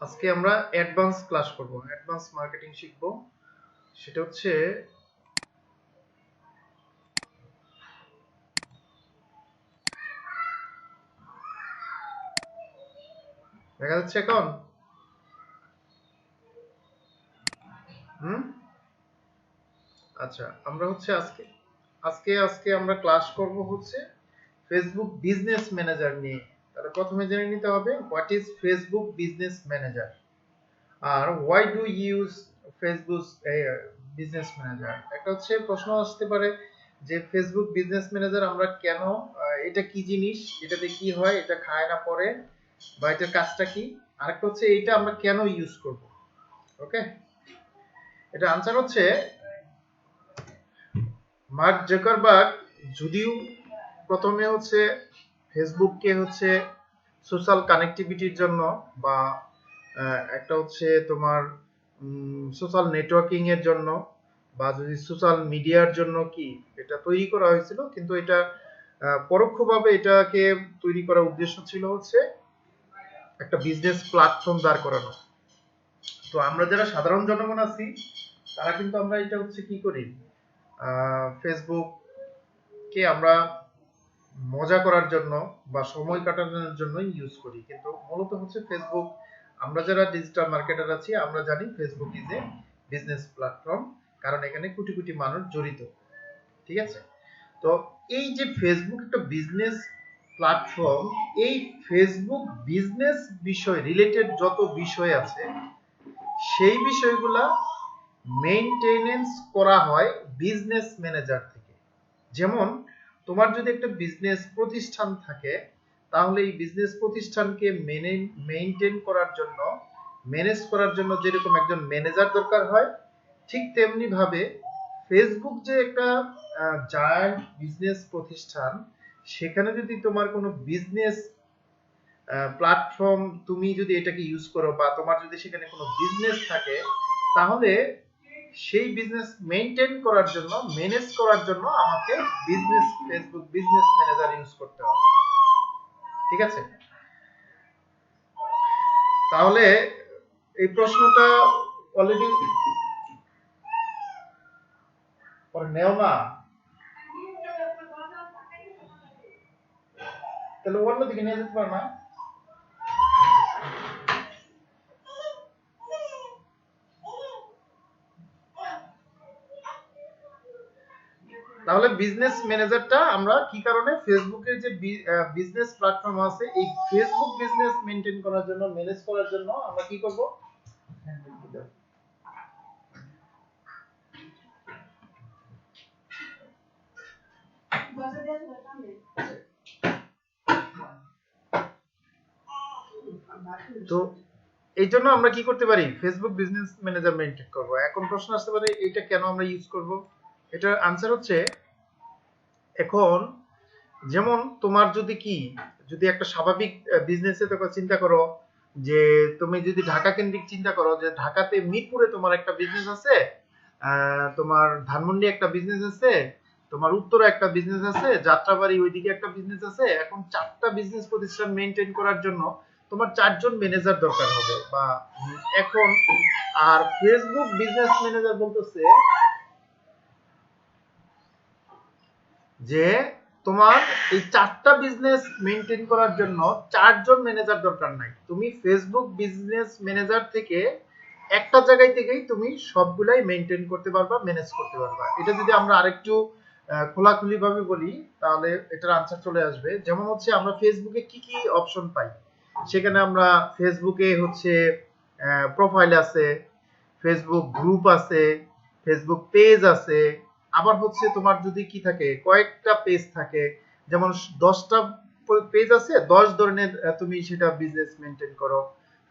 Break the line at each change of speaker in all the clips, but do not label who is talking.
আজকে আমরা advance class করব, অ্যাডভান্স মার্কেটিং শিখব। সেটা হচ্ছে দেখা যাচ্ছে এখন। হুম, আচ্ছা, আমরা হচ্ছে আজকে আজকে আজকে আমরা ক্লাস করব হচ্ছে ফেসবুক বিজনেস ম্যানেজার নিয়ে। তাহলে প্রথমে জেনে নিতে হবে what is Facebook business manager আর why do use Facebook business manager. একটা হচ্ছে প্রশ্ন আসতে পারে যে ফেসবুক বিজনেস ম্যানেজার আমরা কেন, এটা কি জিনিস, এটাতে কি হয়, এটা খায় না পরে, বা এটার কাজটা কি। আরেকটা হচ্ছে এটা আমরা কেন ইউজ করব। ওকে, এটা আনসার হচ্ছে মার্ক জাকারবার্গ যদিও প্রথমে হচ্ছে ফেসবুককে হচ্ছে সোশ্যাল কানেক্টিভিটির জন্য বা একটা হচ্ছে তোমার সোশ্যাল নেটওয়ার্কিং এর জন্য বা যদি সোশ্যাল মিডিয়ার জন্য কি এটা তৈরি করা হয়েছিল, কিন্তু এটা পরোক্ষভাবে এটাকে তৈরি করার উদ্দেশ্য ছিল হচ্ছে একটা বিজনেস প্ল্যাটফর্ম দাঁড় করানো। তো আমরা যারা সাধারণ জনগণ আছি তারা কিন্তু আমরা এটা হচ্ছে কি করি, ফেসবুক কে আমরা মজা করার জন্য বা সময় কাটানোর জন্য ইউজ করি, কিন্তু মূলত হচ্ছে ফেসবুক, আমরা যারা ডিজিটাল মার্কেটার আছি আমরা জানি Facebook is a business platform, কারণ এখানে কোটি কোটি মানুষ জড়িত। ঠিক আছে, তো এই যে ফেসবুক একটা বিজনেস প্ল্যাটফর্ম, এই ফেসবুক বিজনেস বিষয় রিলেটেড যত বিষয় আছে সেই বিষয়গুলা মেইনটেনেন্স করা হয় বিজনেস ম্যানেজার থেকে। যেমন তোমার যদি একটা বিজনেস প্রতিষ্ঠান থাকে তাহলে এই বিজনেস প্রতিষ্ঠানকে মেইনটেইন করার জন্য, ম্যানেজ করার জন্য যেরকম একজন ম্যানেজার দরকার হয়, ঠিক তেমনি ভাবে ফেসবুক যে একটা জায়ান্ট বিজনেস প্রতিষ্ঠান, সেখানে যদি তোমার কোনো বিজনেস প্ল্যাটফর্ম তুমি যদি এটাকে ইউজ করো বা তোমার যদি সেখানে কোনো বিজনেস থাকে, তাহলে সেই বিজনেস মেইনটেইন করার জন্য, ম্যানেজ করার জন্য আমাকে ফেসবুক বিজনেস ম্যানেজার ইউজ করতে হবে। ঠিক আছে, তাহলে এই প্রশ্নটা অলরেডি নেও না, তাহলে অন্যদিকে নিয়ে যেতে পারো না। তাহলে বিজনেস ম্যানেজারটা আমরা কি কারণে, ফেসবুকের যে বিজনেস প্ল্যাটফর্ম আছে এই ফেসবুক বিজনেস মেইনটেইন করার জন্য, ম্যানেজ করার জন্য আমরা কি করব। তো এই জন্য আমরা কি করতে পারি, ফেসবুক বিজনেস ম্যানেজার মেইনটেইন করব। এখন প্রশ্ন আসতে পারে এটা কেন আমরা ইউজ করব। এটার আনসার হচ্ছে, এখন যেমন তোমার যদি কি, যদি একটা স্বাভাবিক বিজনেসে তোমরা চিন্তা করো যে তুমি যদি ঢাকা কেন্দ্রিক চিন্তা করো যে ঢাকাতে মিরপুরে তোমার একটা বিজনেস আছে, তোমার ধানমন্ডি একটা বিজনেস আছে, তোমার উত্তরে একটা বিজনেস আছে, যাত্রাবাড়ি ওইদিকে একটা বিজনেস আছে। এখন চারটা বিজনেস প্রতিষ্ঠান মেইনটেইন করার জন্য তোমার চারজন ম্যানেজার দরকার হবে বা এখন, আর ফেসবুক বিজনেস ম্যানেজার বলতেছে যে তোমার এই চারটা বিজনেস মেইনটেইন করার জন্য চারজন ম্যানেজার দরকার নাই, তুমি ফেসবুক বিজনেস ম্যানেজার থেকে একটা জায়গায় থেকেই তুমি সবগুলাই মেইনটেইন করতে পারবা, ম্যানেজ করতে পারবা। এটা যদি আমরা আরেকটু খোলাখুলি ভাবে বলি তাহলে এটার আনসার চলে আসবে। যেমন হচ্ছে আমরা ফেসবুকে কি কি অপশন পাই, সেখানে আমরা ফেসবুকে হচ্ছে প্রোফাইল আছে, ফেসবুক গ্রুপ আছে, ফেসবুক পেজ আছে, আবার হচ্ছে তোমার যদি কি থাকে কয়েকটা পেজ থাকে, যেমন 10টা পেজ আছে, 10 ধরনের তুমি সেটা বিজনেস মেইনটেইন করো।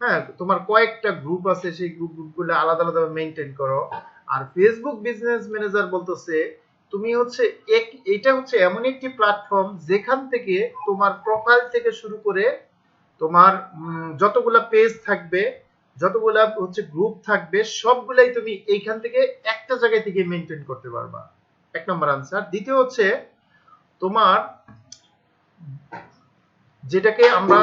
হ্যাঁ, তোমার কয়েকটা গ্রুপ আছে, সেই গ্রুপগুলো আলাদা আলাদা মেইনটেইন করো। আর ফেসবুক বিজনেস ম্যানেজার বলতেছে তুমি হচ্ছে এটা হচ্ছে এমন একটি প্ল্যাটফর্ম যেখান থেকে তোমার প্রোফাইল থেকে শুরু করে তোমার যতগুলা পেজ থাকবে, যতগুলা হচ্ছে গ্রুপ থাকবে, সবগুলাই তুমি এইখান থেকে একটা জায়গায় থেকে মেইনটেইন করতে পারবা। এক নম্বর আনসার। দ্বিতীয় হচ্ছে তোমার যেটাকে আমরা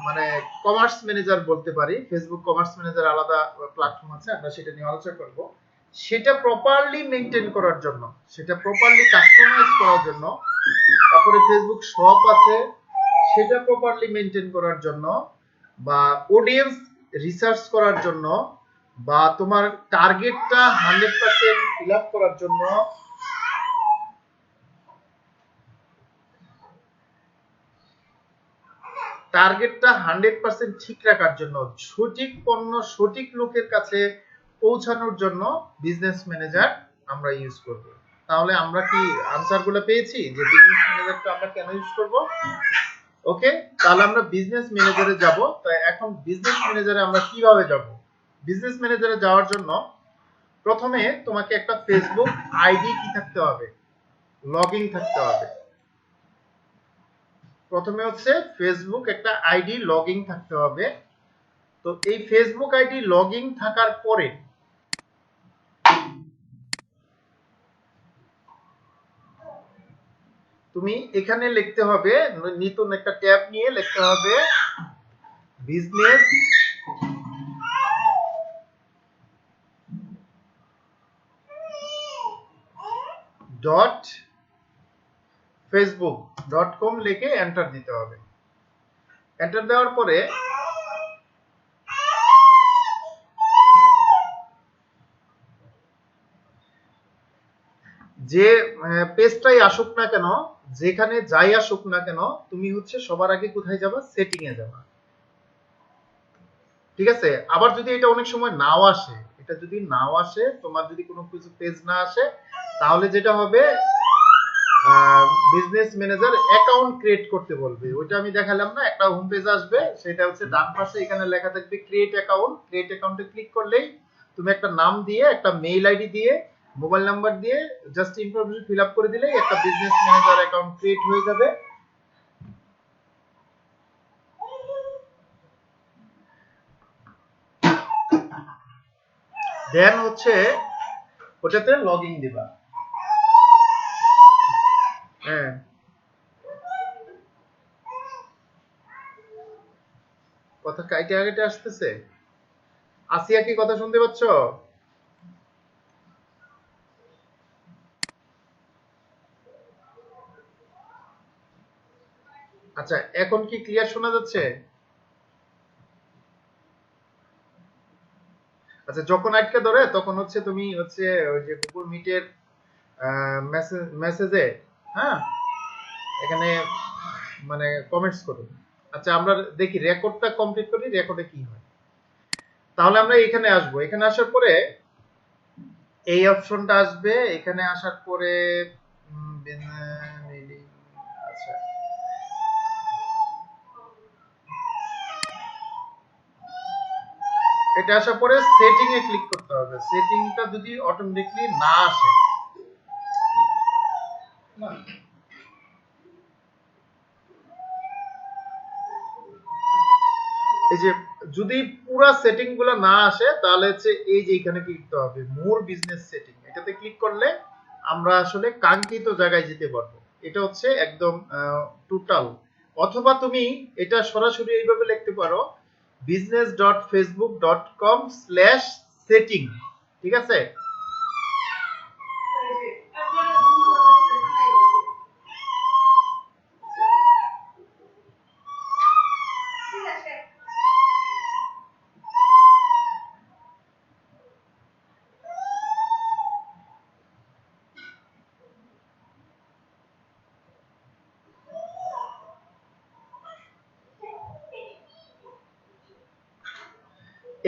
মানে কমার্স ম্যানেজার বলতে পারি। ফেসবুক কমার্স ম্যানেজার আলাদা প্ল্যাটফর্ম আছে, আমরা সেটা নিয়ে আলোচনা করব। সেটা প্রপারলি মেনটেন করার জন্য, সেটা প্রপারলি কাস্টমাইজ করার জন্য, তারপরে ফেসবুক শপ আছে সেটা প্রপারলি মেনটেন করার জন্য, বা অডিয়েন্স রিসার্চ করার জন্য, বা তোমার টার্গেটটা 100% ফিল আপ করার জন্য, টার্গেটটা 100% ঠিক রাখার জন্য, সঠিক পণ্য সঠিক লোকের কাছে পৌঁছানোর জন্য বিজনেস ম্যানেজার আমরা ইউজ করব। তাহলে আমরা কি আনসারগুলো পেয়েছি যে বিজনেস ম্যানেজারটা আমরা কেন ইউজ করব? ওকে, তাহলে আমরা বিজনেস ম্যানেজারে যাব। তো এখন বিজনেস ম্যানেজারে আমরা কিভাবে যাব? বিজনেস ম্যানেজারে যাওয়ার জন্য প্রথমে তোমাকে একটা ফেসবুক আইডি কি থাকতে হবে, লগইন থাকতে হবে। প্রথমে হচ্ছে ফেসবুক একটা আইডি লগইন থাকতে হবে। তো এই ফেসবুক আইডি লগইন থাকার পরে তুমি এখানে লিখতে হবে, নতুন একটা ট্যাব নিয়ে লিখতে হবে business dot Facebook dot com লিখে এন্টার দিতে হবে। এন্টার দেওয়ার পরে যে পেজটাই আসুক না কেন, যেখানে যাই আসুক না কেন, তুমি হচ্ছে সবার আগে কোথায় যাবা? সেটিং এ যাবা। ঠিক আছে? আবার যদি এটা অনেক সময় নাও আসে, এটা যদি নাও আসে, তোমার যদি কোনো কিছু পেজ না আসে, তাহলে যেটা হবে বিজনেস ম্যানেজার অ্যাকাউন্ট ক্রিয়েট করতে বলবে। ওইটা আমি দেখালাম না, একটা হোম পেজ আসবে, সেটা হচ্ছে ডান পাশে এখানে লেখা থাকবে ক্রিয়েট অ্যাকাউন্ট। ক্রিয়েট অ্যাকাউন্টে ক্লিক করলেই তুমি একটা নাম দিয়ে, একটা মেইল আইডি দিয়ে, মোবাইল নাম্বার দিয়ে জাস্ট ইনফরমেশন ফিল আপ করে দিলেই একটা বিজনেস ম্যানেজার অ্যাকাউন্ট ক্রিয়েট হয়ে যাবে। দেন হচ্ছে ওটাতে লগইন দিবা। হ্যাঁ, কথা কাইটে আগে আসতেছে। আসিয়া কি কথা শুনতে পাচ্ছ? আচ্ছা, এখন কি ক্লিয়ার শোনা যাচ্ছে? আচ্ছা, যখন আটকে ধরে তখন হচ্ছে তুমি হচ্ছে ওই যে গুগল মিটের মেসেজে, হ্যাঁ, এখানে মানে কমেন্টস করুন। আচ্ছা, আমরা দেখি রেকর্ডটা কমপ্লিট করি, রেকর্ডে কি হয়। তাহলে আমরা এখানে আসব। এখানে আসার পরে এই অপশনটা আসবে। এখানে আসার পরে আচ্ছা, এটা আসার পরে সেটিং এ ক্লিক করতে হবে। সেটিংটা যদি অটোমেটিকলি না আসে, এই যে যদি পুরো সেটিং গুলো না আসে, তাহলে হচ্ছে এই যে এখানে ক্লিক করতে হবে মোর বিজনেস সেটিং। এটাতে ক্লিক করলে আমরা আসলে কাঙ্ক্ষিত জায়গায় যেতে পারবো। এটা হচ্ছে একদম টোটাল। অথবা তুমি এটা সরাসরি এইভাবে লিখতে পারো business.facebook.com/setting। ঠিক আছে?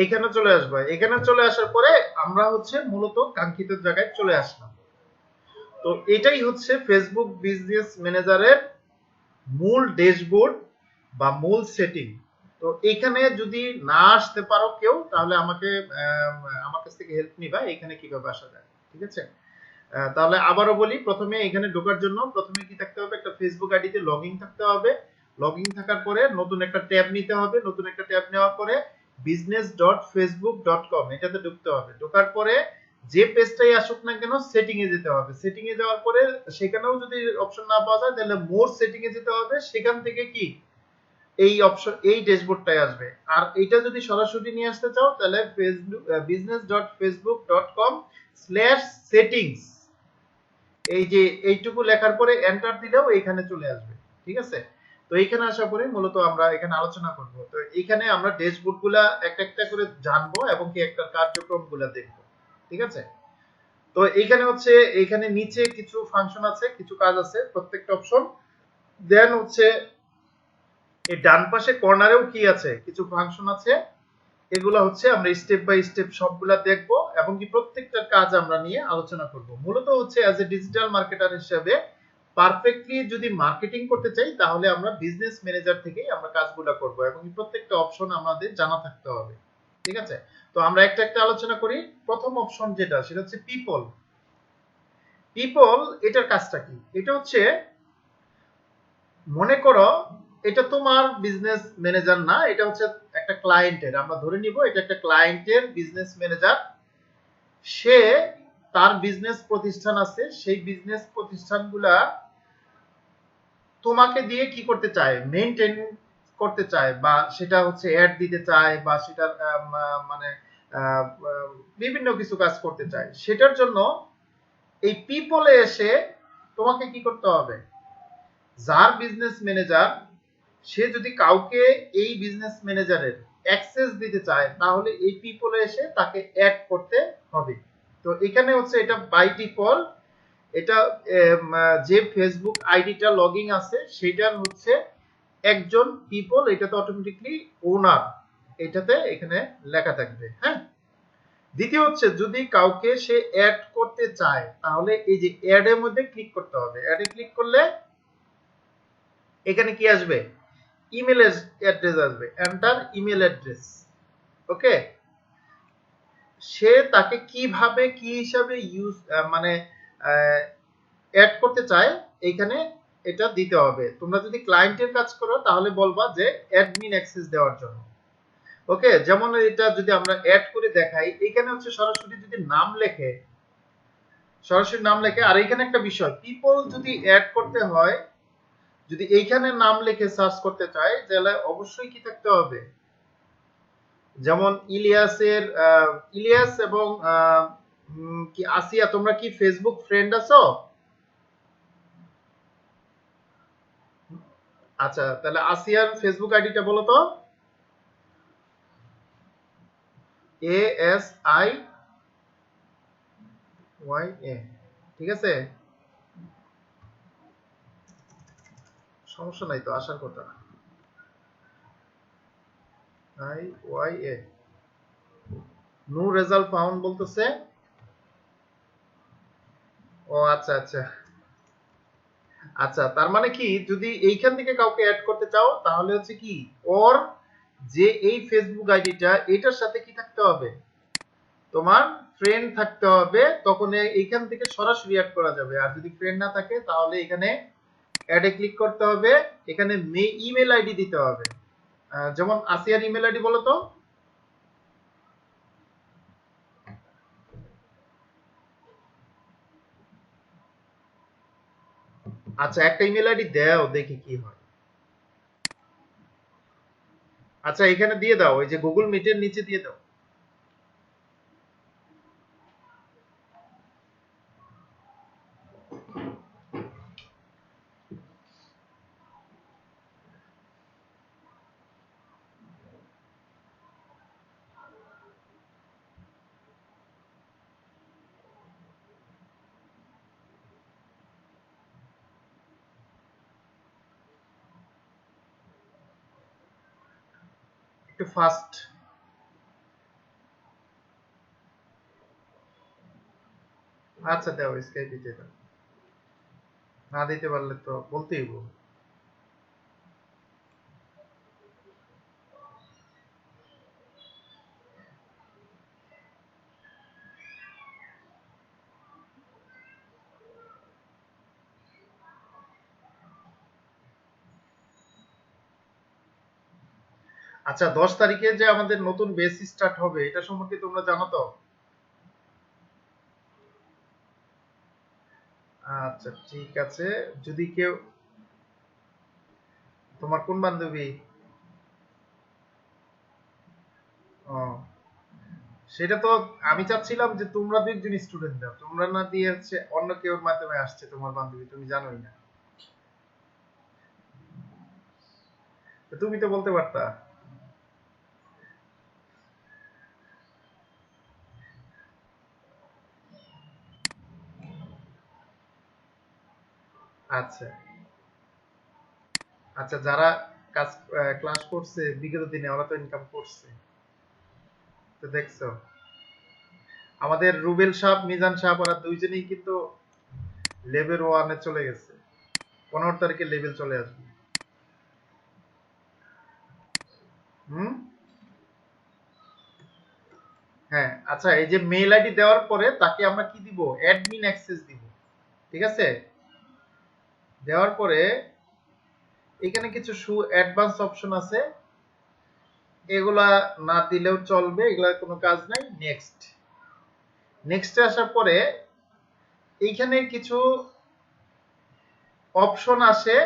এখানে চলে আসবা। এখানে চলে আসার পরে আমরা হচ্ছে মূলত কাঙ্ক্ষিত জায়গায় চলে আসলাম। তো এটাই হচ্ছে ফেসবুক বিজনেস ম্যানেজারের মূল ড্যাশবোর্ড বা মূল সেটিং। তো এখানে যদি না আসতে পারো কেউ, তাহলে আমাকে আমার কাছ থেকে হেল্প নিবা এখানে কিভাবে আসা যায়। ঠিক আছে? তাহলে আবারও বলি, প্রথমে এখানে ঢোকার জন্য প্রথমে কি থাকতে হবে? একটা ফেসবুক আইডিতে লগইন থাকতে হবে। লগইন থাকার পরে নতুন একটা ট্যাব নিতে হবে। নতুন একটা ট্যাব নেওয়ার পরে business.facebook.com এটাতে ঢুকতে হবে। ঢোকার পরে যে পেজটাই আসুক না কেন সেটিং এ যেতে হবে। সেটিং এ যাওয়ার পরে সেখানেও যদি অপশন না পাওয়া যায় তাহলে মোর সেটিং এ যেতে হবে। সেখান থেকে কি এই অপশন এই ড্যাশবোর্ডটাই আসবে। আর এটা যদি সরাসরি নিয়ে আসতে চাও তাহলে ফেসবুক business.facebook.com/settings এই যে এইটুকু লেখার পরে এন্টার দিলেও এইখানে চলে আসবে। ঠিক আছে? তো এইখানে আসার পরে মূলত আমরা এখানে আলোচনা করব। তো এইখানে আমরা ড্যাশবোর্ডগুলা একটা একটা করে জানবো এবং কি একটা কার্যক্রমগুলা দেখব। ঠিক আছে? তো এইখানে হচ্ছে এইখানে নিচে কিছু ফাংশন আছে, কিছু কাজ আছে, প্রত্যেকটা অপশন। দেন হচ্ছে এই ডান পাশে কর্নারেও কি আছে, কিছু ফাংশন আছে। এগুলা হচ্ছে আমরা স্টেপ বাই স্টেপ সবগুলা দেখব এবং কি প্রত্যেকটার কাজ আমরা নিয়ে আলোচনা করব। মূলত হচ্ছে অ্যাজ এ ডিজিটাল মার্কেটার হিসেবে পারফেক্টলি যদি মার্কেটিং করতে চাই তাহলে আমরা বিজনেস ম্যানেজার থেকেই আমরা কাজগুলো করব এবং প্রত্যেকটা অপশন আমাদের জানা থাকতে হবে। ঠিক আছে? তো আমরা একটা একটা আলোচনা করি। প্রথম অপশন যেটা সেটা হচ্ছে পিপল। পিপল এটার কাজটা কি? এটা হচ্ছে মনে করো এটা তোমার বিজনেস ম্যানেজার না, এটা হচ্ছে একটা ক্লায়েন্টের, আমরা ধরে নিব এটা একটা ক্লায়েন্টের বিজনেস ম্যানেজার। সে তার বিজনেস প্রতিষ্ঠান আছে, সেই বিজনেস প্রতিষ্ঠানগুলা তোমাকে দিয়ে কি করতে চায়, মেইনটেইন করতে চায়, বা সেটা হচ্ছে অ্যাড দিতে চায়, বা সেটা মানে বিভিন্ন কিছু কাজ করতে চায়। সেটার জন্য এই পিপলে এসে তোমাকে কি করতে হবে, যার বিজনেস ম্যানেজার সে যদি কাউকে এই বিজনেস ম্যানেজারের অ্যাক্সেস দিতে চায় তাহলে এই পিপলে এসে তাকে অ্যাড করতে হবে। তো এখানে হচ্ছে এটা বাই ডিফল্ট এটা যে ফেসবুক আইডিটা লগইন আছে সেটার হচ্ছে একজন পিপল, এটা তো অটোমেটিকলি ওনার এটাতে এখানে লেখা থাকবে। হ্যাঁ, দ্বিতীয় হচ্ছে যদি কাউকে সে অ্যাড করতে চায় তাহলে এই যে অ্যাড এর মধ্যে ক্লিক করতে হবে। অ্যাডে ক্লিক করলে এখানে কি আসবে, ইমেল অ্যাড্রেস আসবে, এন্টার ইমেল অ্যাড্রেস। ওকে, সে তাকে কিভাবে কি হিসাবে ইউজ মানে অ্যাড করতে চায় এখানে এটা দিতে হবে। তোমরা যদি ক্লায়েন্টের কাজ করো তাহলে বলবা যে অ্যাডমিন অ্যাক্সেস দেওয়ার জন্য। ওকে, যেমন এটা যদি আমরা অ্যাড করে দেখাই, এখানে হচ্ছে সরাসরি যদি নাম লেখে, সরাসরি নাম লেখে। আর এখানে একটা বিষয়, পিপল যদি অ্যাড করতে হয়, যদি এইখানে নাম লিখে সার্চ করতে চাই তাহলে অবশ্যই কি থাকতে হবে, যেমন ইলিয়াসের ইলিয়াস এবং কি আসিয়া, তোমরা কি ফেসবুক ফ্রেন্ড আছো? আচ্ছা, তাহলে আসিয়ার ফেসবুক আইডিটা বলো তো। ASIYA, ঠিক আছে, সমস্যা নাই তো, আসার কথা। IYA, নো রেজাল্ট ফাউন্ড বলতেছে। ও আচ্ছা আচ্ছা আচ্ছা, তার মানে কি যদি এইখান থেকে কাউকে অ্যাড করতে চাও তাহলে হচ্ছে কি ওর যে এই ফেসবুক আইডিটা এটার সাথে কি থাকতে হবে, তোমার ফ্রেন্ড থাকতে হবে, তখন এইখান থেকে সরাসরি অ্যাড করা যাবে। আর যদি ফ্রেন্ড না থাকে তাহলে এখানে অ্যাডে ক্লিক করতে হবে, এখানে ইমেল আইডি দিতে হবে। যেমন আসিয়ার ইমেল আইডি বলো তো। আচ্ছা, একটা ইমেল আইডি দাও দেখি কি হয়। আচ্ছা, এখানে দিয়ে দাও, ওই যে গুগল মিটের নিচে দিয়ে দাও। একটু ফাস্ট। আচ্ছা দাও, স্কাইপ দিতে দাও, না দিতে পারলে তো বলতেই বল। আচ্ছা, 10 তারিখে যে আমাদের নতুন বেস স্টার্ট হবে এটা সম্পর্কে তোমরা জানো তো? আচ্ছা ঠিক আছে। যদি কেউ, তোমার কোন বান্ধবী? ও, সেটা তো আমি চাচ্ছিলাম যে তোমরা দুইজন স্টুডেন্ট দাও, তোমরা না দিয়ে হচ্ছে অন্য কেউর মাধ্যমে আসছে তোমার বান্ধবী, তুমি জানোই না। তো তুমি তো বলতে পারতা। আচ্ছা আচ্ছা, যারা কাজ ক্লাস করছে বিগত দিনে ওরা তো ইনকাম করছে, তো দেখছো আমাদের রুবেল সাহেব মিজান সাহেব ওরা দুইজনেই কিন্তু লেভেল ওয়ানে চলে গেছে, 15 তারিখে লেভেল চলে আসবে। হুম। হ্যাঁ আচ্ছা, এই যে মেইল আইডি দেওয়ার পরে তাকে আমরা কি দিব, অ্যাডমিন অ্যাক্সেস দিব। ঠিক আছে, দেওয়ার পরে এখানে কিছু অ্যাডভান্স অপশন আছে, এগুলা না দিলেও চলবে, এগুলা কোনো কাজ নাই। নেক্সট, নেক্সটে আসার পরে এইখানে কিছু অপশন আসে,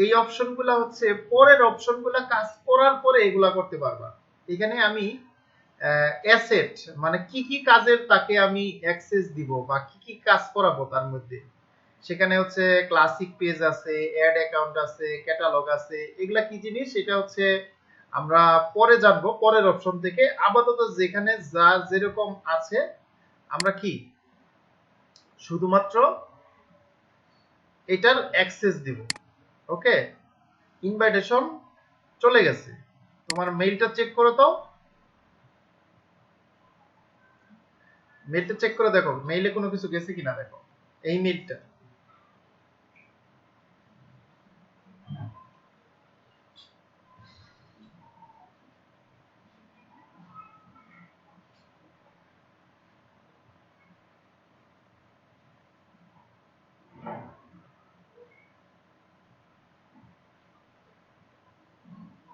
এই অপশনগুলো হচ্ছে পরের অপশনগুলো কাজ করার পরে এগুলা করতে পারবা। এখানে আমি অ্যাসেট মানে কি কি কাজের তাকে আমি অ্যাক্সেস দিব বা কি কি কাজ করাবো তার মধ্যে, সেখানে হচ্ছে ক্লাসিক পেজ আছে, অ্যাড অ্যাকাউন্ট আছে, ক্যাটালগ আছে, এগুলা কি জিনিস এটা হচ্ছে আমরা পরে জানবো পরের অপশন থেকে। আপাতত যেখানে যা যেরকম আছে আমরা কি শুধুমাত্র এটার অ্যাক্সেস দিব। ওকে, ইনভাইটেশন চলে গেছে, তোমার মেইলটা চেক করো তো, মেইলটা চেক করে দেখো মেইলে কোনো কিছু গেছে কিনা দেখো, এই মেইলটা।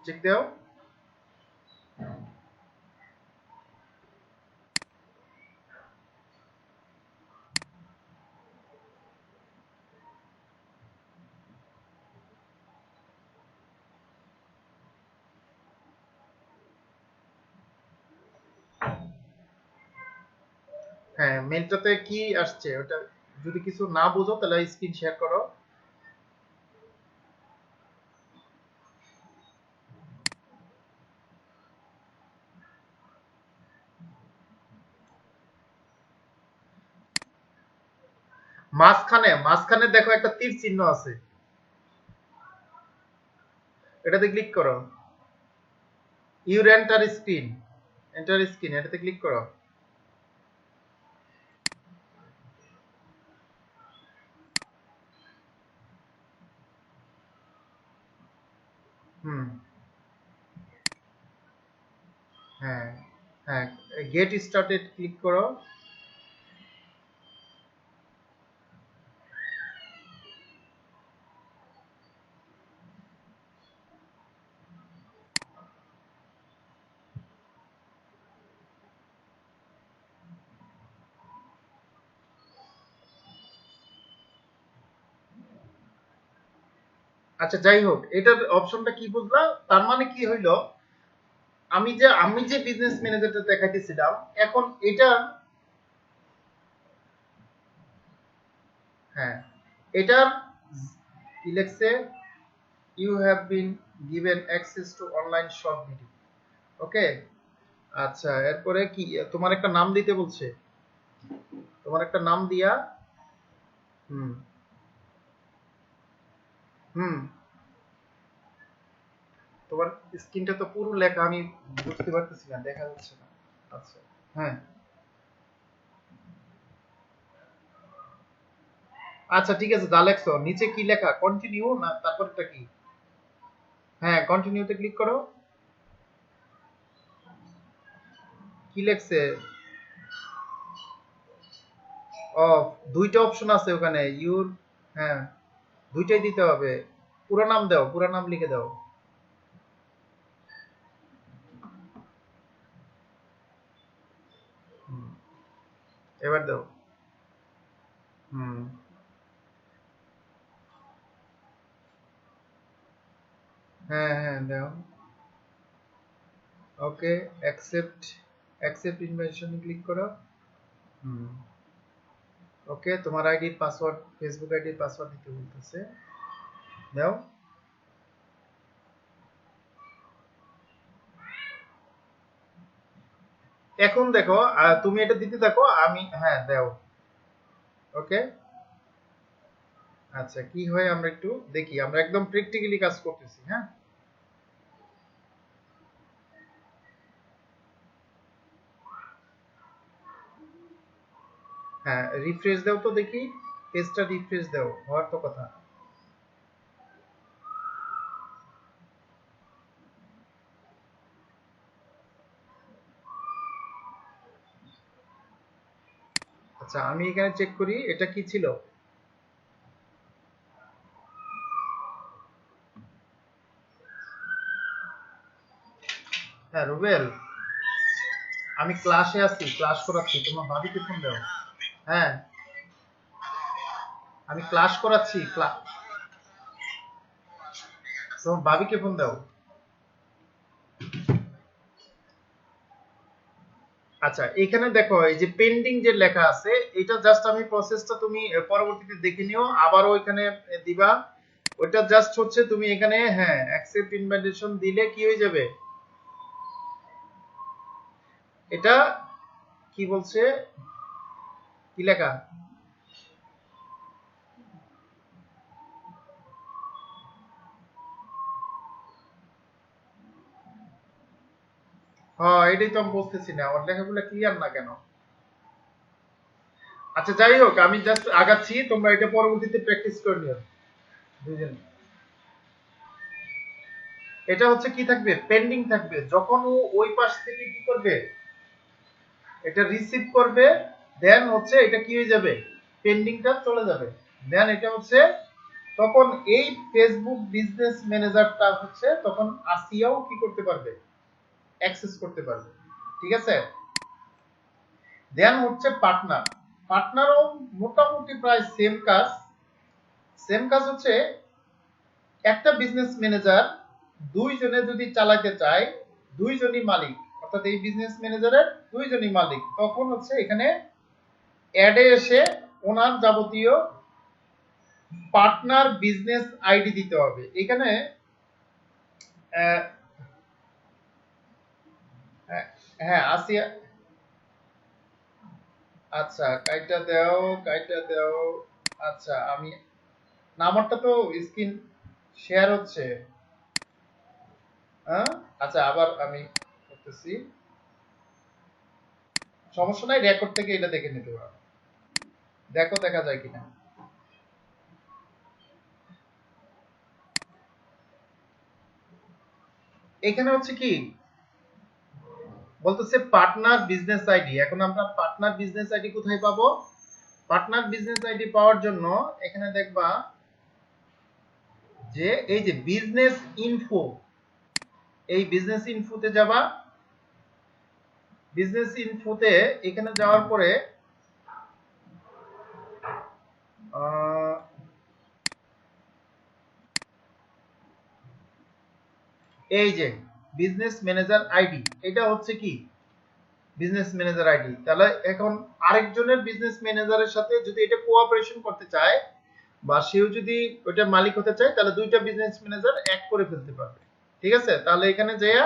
চেক দাও। হ্যাঁ, মেইলটাতে কি আসছে ওটা যদি কিছু না বুঝো তাহলে স্ক্রিন শেয়ার করো। মাঝখানে মাঝখানে দেখো একটা তীর চিহ্ন আছে, এটাতে ক্লিক করো। Your enter screen, enter screen এটাতে ক্লিক করো। হুম। হ্যাঁ হ্যাঁ, গেট স্টার্টেড ক্লিক করো। আচ্ছা যাই হোক, এটার অপশনটা কি বুঝলা, তার মানে কি হইলো, আমি যে বিজনেস ম্যানেজারটা দেখাইতেছিলাম এখন এটা, হ্যাঁ এটার কি লেখছে, you have been given access to online short video. Okay, আচ্ছা এরপরে কি তোমার একটা নাম দিতে বলছে, তোমার একটা নাম দিয়া। হুম। হুম। তোমার স্ক্রিনটা তো পুরো লেখা, আমি বুঝতে পারতেছি না, দেখা যাচ্ছে না। আচ্ছা। হ্যাঁ আচ্ছা ঠিক আছে, যা লেখছো নিচে কি লেখা, কন্টিনিউ না তারপরটা কি? হ্যাঁ কন্টিনিউতে ক্লিক করো। কি লেখছে? অফ, দুইটা অপশন আছে ওখানে, ইউর, হ্যাঁ দুইটাই দিতে হবে। পুরো নাম দাও, পুরো নাম লিখে দাও। হুম, এবার দাও। হুম। হ্যাঁ হ্যাঁ দাও। ওকে, অ্যাকসেপ্ট, অ্যাকসেপ্ট ইনভাইটেশনে ক্লিক করো। হুম, ওকে, তোমার আইডির পাসওয়ার্ড, ফেসবুক আইডির পাসওয়ার্ড দিতে বলতেছে, দাও। এখন দেখো তুমি এটা দিতে থাকো, আমি হ্যাঁ দাও। ওকে, আচ্ছা কি হয় আমরা একটু দেখি, আমরা একদম প্র্যাকটিক্যালি কাজ করতেছি। হ্যাঁ হ্যাঁ, রিফ্রেশ দাও তো দেখি, পেজটা রিফ্রেশ দাও, হওয়ার তো কথা। আচ্ছা আমি এখানে চেক করি এটা কি ছিল। হ্যাঁ রুবেল, আমি ক্লাসে আছি, ক্লাস করাচ্ছি, তোমার ভাবিকে ফোন দাও। হ্যাঁ আমি ক্লাস করাচ্ছি, তোমার ভাবিকে ফোন দাও। আচ্ছা এখানে দেখো এই যে পেন্ডিং যে লেখা আছে, এটা জাস্ট আমি প্রসেসটা তুমি পরবর্তীতে দেখে নিও, আবারও এখানে দিবা। ওইটা জাস্ট হচ্ছে তুমি এখানে হ্যাঁ অ্যাকসেপ্ট ইনভাইটেশন দিলে কি হয়ে যাবে, এটা কি বলছে, কি লেখা, হ্যাঁ এটাই তো আমি বুঝতেছি না, আমার লেখাগুলো ক্লিয়ার না কেন। আচ্ছা যাই হোক, আমি জাস্ট আগাচ্ছি, তোমরা এটা পরবর্তীতে প্র্যাকটিস করে নিও দুইজন। এটা হচ্ছে কি থাকবে, পেন্ডিং থাকবে, যখন ও ওই পাশ থেকে কি করবে, এটা রিসিভ করবে, দেন হচ্ছে এটা কি হয়ে যাবে, পেন্ডিংটা চলে যাবে, দেন এটা হচ্ছে তখন এই ফেসবুক বিজনেস ম্যানেজারটা হচ্ছে তখন আসিয়াও কি করতে পারবে, অ্যাক্সেস করতে পারবে। ঠিক আছে, দেন হচ্ছে পার্টনার, পার্টনারও মোটামুটি প্রায় সেম কাজ। সেম কাজ হচ্ছে একটা বিজনেস ম্যানেজার দুইজনে যদি চালাতে চায়, দুইজনই মালিক, অর্থাৎ এই বিজনেস ম্যানেজারের দুইজনই মালিক, তখন হচ্ছে এখানে অ্যাডে এসে ওনার যাবতীয় পার্টনার বিজনেস আইডি দিতে হবে এখানে। আহ, হ্যাঁ আসিয়া, আচ্ছা কাইটা দাও, কাইটা দাও। আচ্ছা আমি, না আমারটা তো স্ক্রিন শেয়ার হচ্ছে। হ্যাঁ আচ্ছা আবার আমি করতেছি, সমস্যা নাই, রেকর্ড থেকে এটা দেখে নিতে পারো, দেখো দেখা যায় কিনা। এখানে হচ্ছে কি বলতেছে পার্টনার বিজনেস আইডি, এখন আমরা পার্টনার বিজনেস আইডি কোথায় পাবো, পার্টনার বিজনেস আইডি পাওয়ার জন্য এখানে দেখবা যে এই যে বিজনেস ইনফো, এই বিজনেস ইনফোতে যাবা, বিজনেস ইনফোতে এখানে যাওয়ার পরে এই যে বিজনেস ম্যানেজার আইডি, এটা হচ্ছে কি বিজনেস ম্যানেজার আইডি। তাহলে এখন আরেকজনের বিজনেস ম্যানেজারের সাথে যদি এটা কোঅপারেশন করতে চায় বা সেও যদি ওইটা মালিক হতে চায়, তাহলে দুইটা বিজনেস ম্যানেজার এক করে ফেলতে পারবে। ঠিক আছে, তাহলে এখানে যাইয়া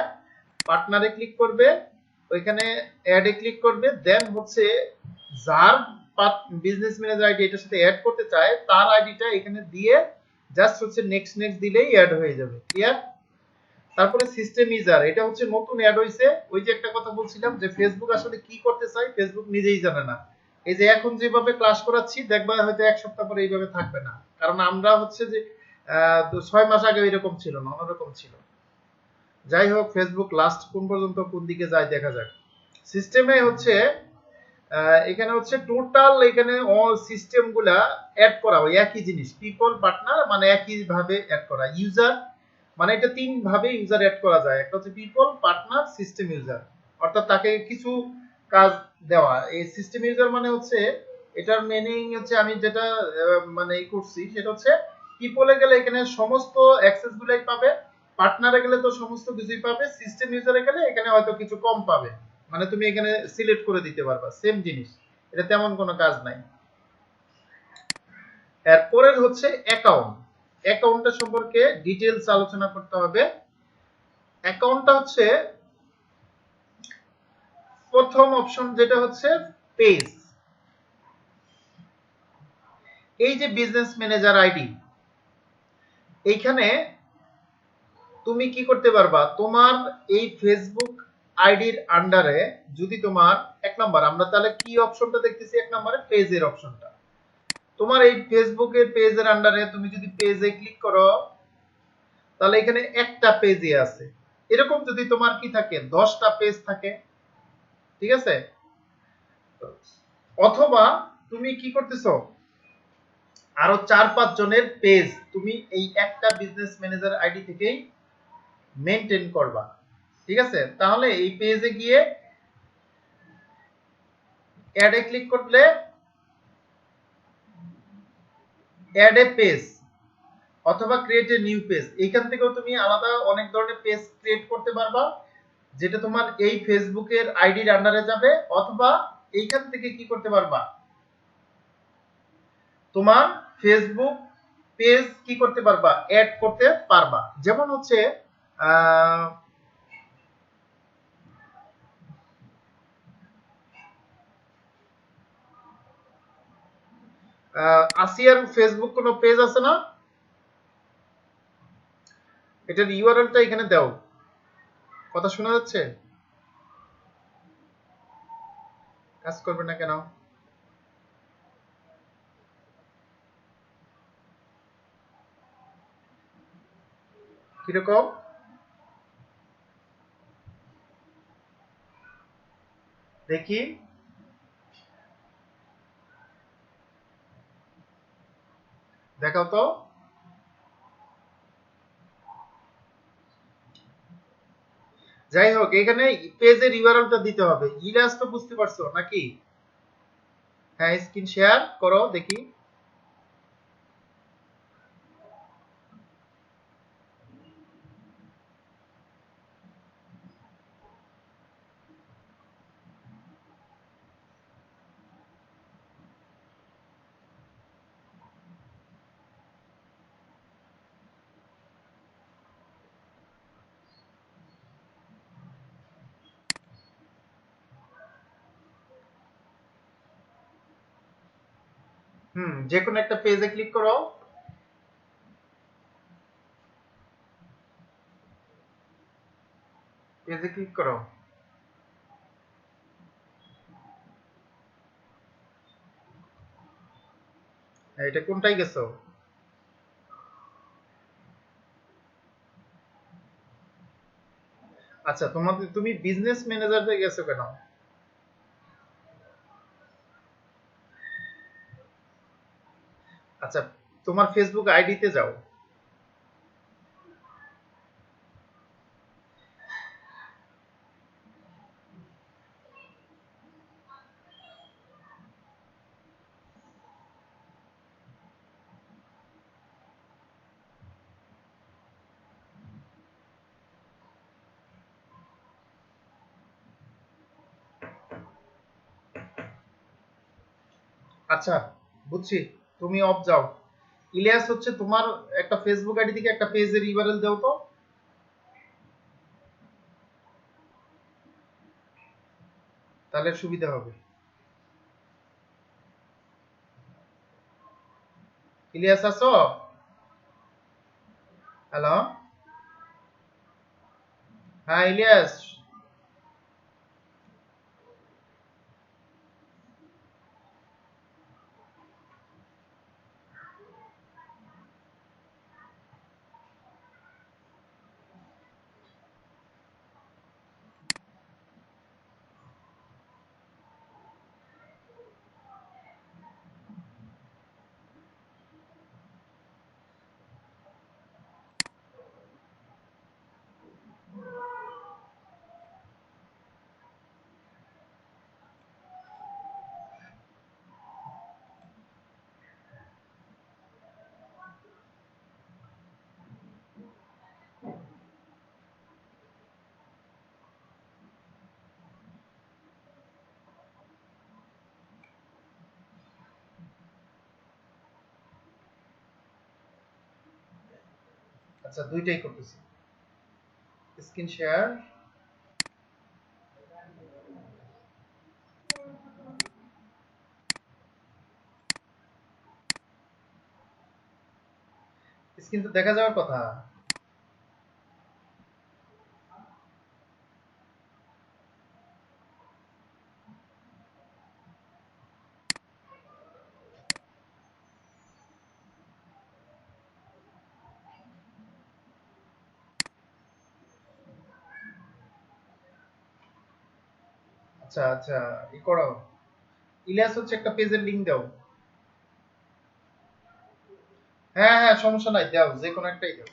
পার্টনারে ক্লিক করবে, ওইখানে অ্যাডে ক্লিক করবে, দেন হচ্ছে যার বিজনেস ম্যানেজার আইডি এটার সাথে অ্যাড করতে চায় তার আইডিটা এখানে দিয়ে জাস্ট হচ্ছে নেক্সট নেক্সট দিলেই অ্যাড হয়ে যাবে। ক্লিয়ার? তারপরে সিস্টেম ইউজার, এটা হচ্ছে নতুন অ্যাড হইছে, ওই যে একটা কথা বলছিলাম যে ফেসবুক আসলে কি করতে চায় ফেসবুক নিজেই জানে না। এই যে এখন যেভাবে ক্লাস করাচ্ছি দেখবা হয়তো এক সপ্তাহ পরে এইভাবে থাকবে না, কারণ আমরা হচ্ছে যে 6 মাস আগে এরকম ছিল না, অন্যরকম ছিল। যাই হোক, ফেসবুক লাস্ট কোন পর্যন্ত কোন দিকে যায় দেখা যাক। সিস্টেমে হচ্ছে এখানে হচ্ছে টোটাল এখানে অল সিস্টেম গুলা অ্যাড করা হয়, একই জিনিস, পিপল পার্টনার মানে একই ভাবে অ্যাড করা, ইউজার মানে এটা তিন ভাবে ইউজার অ্যাড করা যায়, একটা হচ্ছে পিপল পার্টনার সিস্টেম ইউজার, অর্থাৎ তাকে কিছু কাজ দেওয়া। এই সিস্টেম ইউজার মানে হচ্ছে এটার মিনিং হচ্ছে আমি যেটা মানে করছি সেটা হচ্ছে পিপলে গেলে এখানে সমস্ত অ্যাক্সেস গুলাই পাবে, পার্টনারে গেলে তো সমস্ত কিছুই পাবে, সিস্টেম ইউজারে গেলে এখানে হয়তো কিছু কম পাবে, মানে তুমি এখানে সিলেক্ট করে দিতে পারবা সেম জিনিস, এটা তেমন কোনো কাজ নাই। এরপরের হচ্ছে অ্যাকাউন্ট। অ্যাকাউন্টটা সম্পর্কে ডিটেইলস আলোচনা করতে হবে। অ্যাকাউন্টটা হচ্ছে প্রথম অপশন, যেটা হচ্ছে পেজ। এই যে বিজনেস ম্যানেজার আইডি, এইখানে তুমি কি করতে পারবা, তোমার এই ফেসবুক আইডির আন্ডারে যদি তোমার এক নাম্বার, আমরা তাহলে কি অপশনটা দেখতেছি, এক নম্বরে পেজের অপশনটা, তোমার এই ফেসবুকের পেজের আন্ডারে তুমি যদি পেজে ক্লিক করো, তাহলে এখানে একটা পেজে আছে। এরকম যদি তোমার কি থাকে, 10টা পেজ থাকে, ঠিক আছে, অথবা তুমি কি করতেছো, আরো 4-5 জনের পেজ তুমি এই একটা বিজনেস ম্যানেজার আইডি থেকেই মেনটেন করবা, ঠিক আছে। তাহলে এই পেজে গিয়ে অ্যাড এ ক্লিক করলে অ্যাড এ পেজ অথবা ক্রিয়েট এ নিউ পেজ, এইখান থেকেও তুমি আলাদা অনেক ধরনের পেজ ক্রিয়েট করতে পারবা, যেটা তোমার এই ফেসবুকের আইডির আন্ডারে যাবে, অথবা এইখান থেকে কি করতে পারবা, তোমার ফেসবুক পেজ কি করতে পারবা, অ্যাড করতে পারবা। যেমন হচ্ছে আহ আসিয়ার ফেসবুক কোনো পেজ আছে না, এটার ইউআরএলটা এখানে দাও। কথা শোনা যাচ্ছে? কাজ করবে না কেন? কিরকম দেখি, দেখাও তো। যাই হোক, এখানে পেজের ইউআরএলটা দিতে হবে। ইলাস তো বুঝতে পারছো নাকি? হ্যাঁ, স্ক্রিন শেয়ার করো দেখি। যে কোনো একটা পেজে ক্লিক করো। পেজে ক্লিক করো। হ্যাঁ, এটা কোনটাই গেছো? আচ্ছা, তুমি বিজনেস ম্যানেজারে গেছো কেন? আচ্ছা, তোমার ফেসবুক আইডিতে যাও। আচ্ছা, বুঝছি, তুমি অফ যাও। ইলিয়াস হচ্ছে তোমার একটা ফেসবুক আইডি থেকে একটা পেজের ইউআরএল দাও তো, তাহলে সুবিধা হবে। ইলিয়াস আছো? হ্যালো? হ্যাঁ ইলিয়াস। আচ্ছা, দুইটাই করতেছি। Screen share. স্ক্রিন তো দেখা যাওয়ার কথা। আচ্ছা আচ্ছা, ই করো। ইলিয়াস হচ্ছে একটা পেজের লিংক দাও। হ্যাঁ হ্যাঁ, সমস্যা নাই, দাও, যে কোনো একটাই দাও।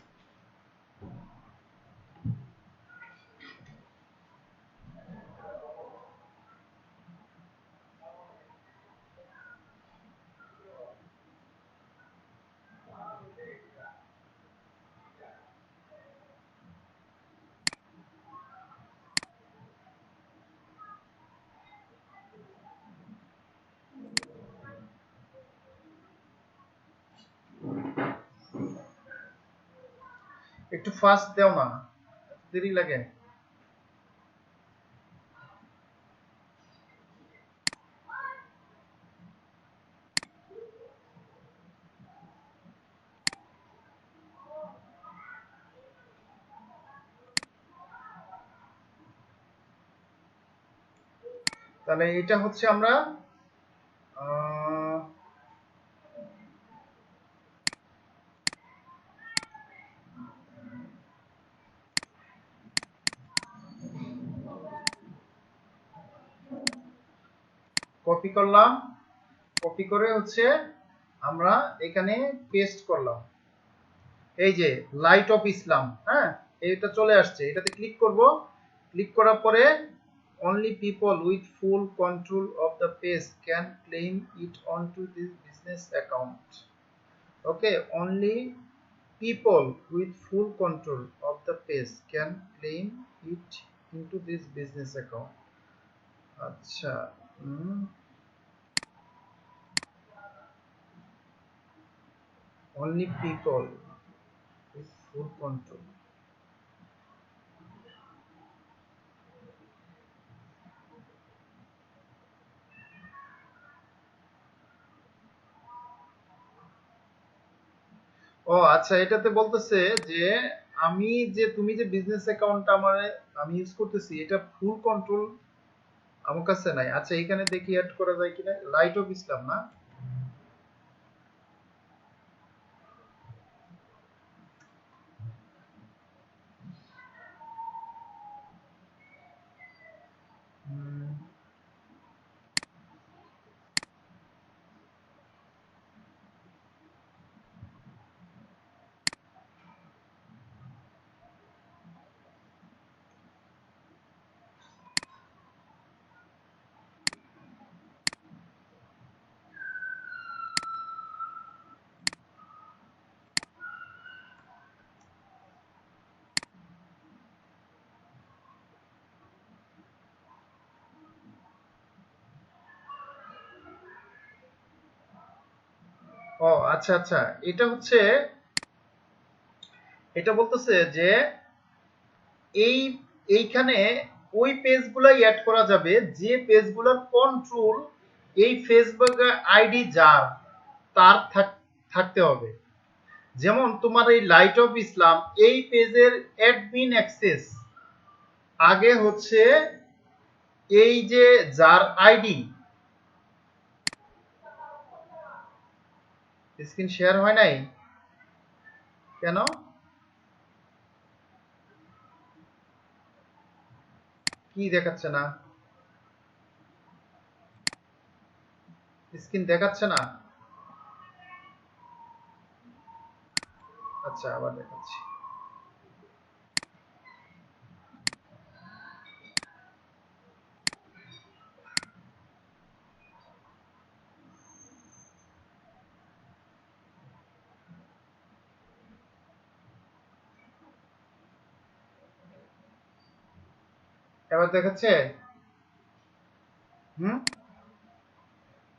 একটু ফাস্ট দাও না, দেরি লাগে। তাহলে এটা হচ্ছে আমরা কপি করলাম, কপি করে হচ্ছে আমরা এখানে পেস্ট করলাম। এই যে লাইট অফ ইসলাম, হ্যাঁ, এটা চলে আসছে, এটাতে ক্লিক করব। ক্লিক করার পরে only people with full control of the page can claim it onto this business account. Okay, only people with full control of the page can claim it into this business account. আচ্ছা, only people with full control. ও আচ্ছা, এটাতে বলতেছে যে আমি যে তুমি যে business অ্যাকাউন্টটা আমি ইউজ করতেছি, এটা ফুল কন্ট্রোল আমার কাছে নাই। আচ্ছা, এখানে দেখি অ্যাড করা যায় কিনা। লাইট অফ ইসলাম না? ও আচ্ছা আচ্ছা, এটা হচ্ছে, এটা বলতেছে যে এই এইখানে ওই পেজগুলাই অ্যাড করা যাবে যে পেজগুলোর কন্ট্রোল এই ফেসবুক আইডি যার, তার থাকতে হবে। যেমন তোমার এই লাইট অফ ইসলাম এই পেজের অ্যাডমিন অ্যাক্সেস আগে হচ্ছে এই যে যার আইডি। স্ক্রিন শেয়ার হয় নাই কেন? কি দেখাচ্ছে না? স্ক্রিন দেখাচ্ছে না? আচ্ছা, আবার দেখাচ্ছি। এবার দেখাচ্ছে? হুম,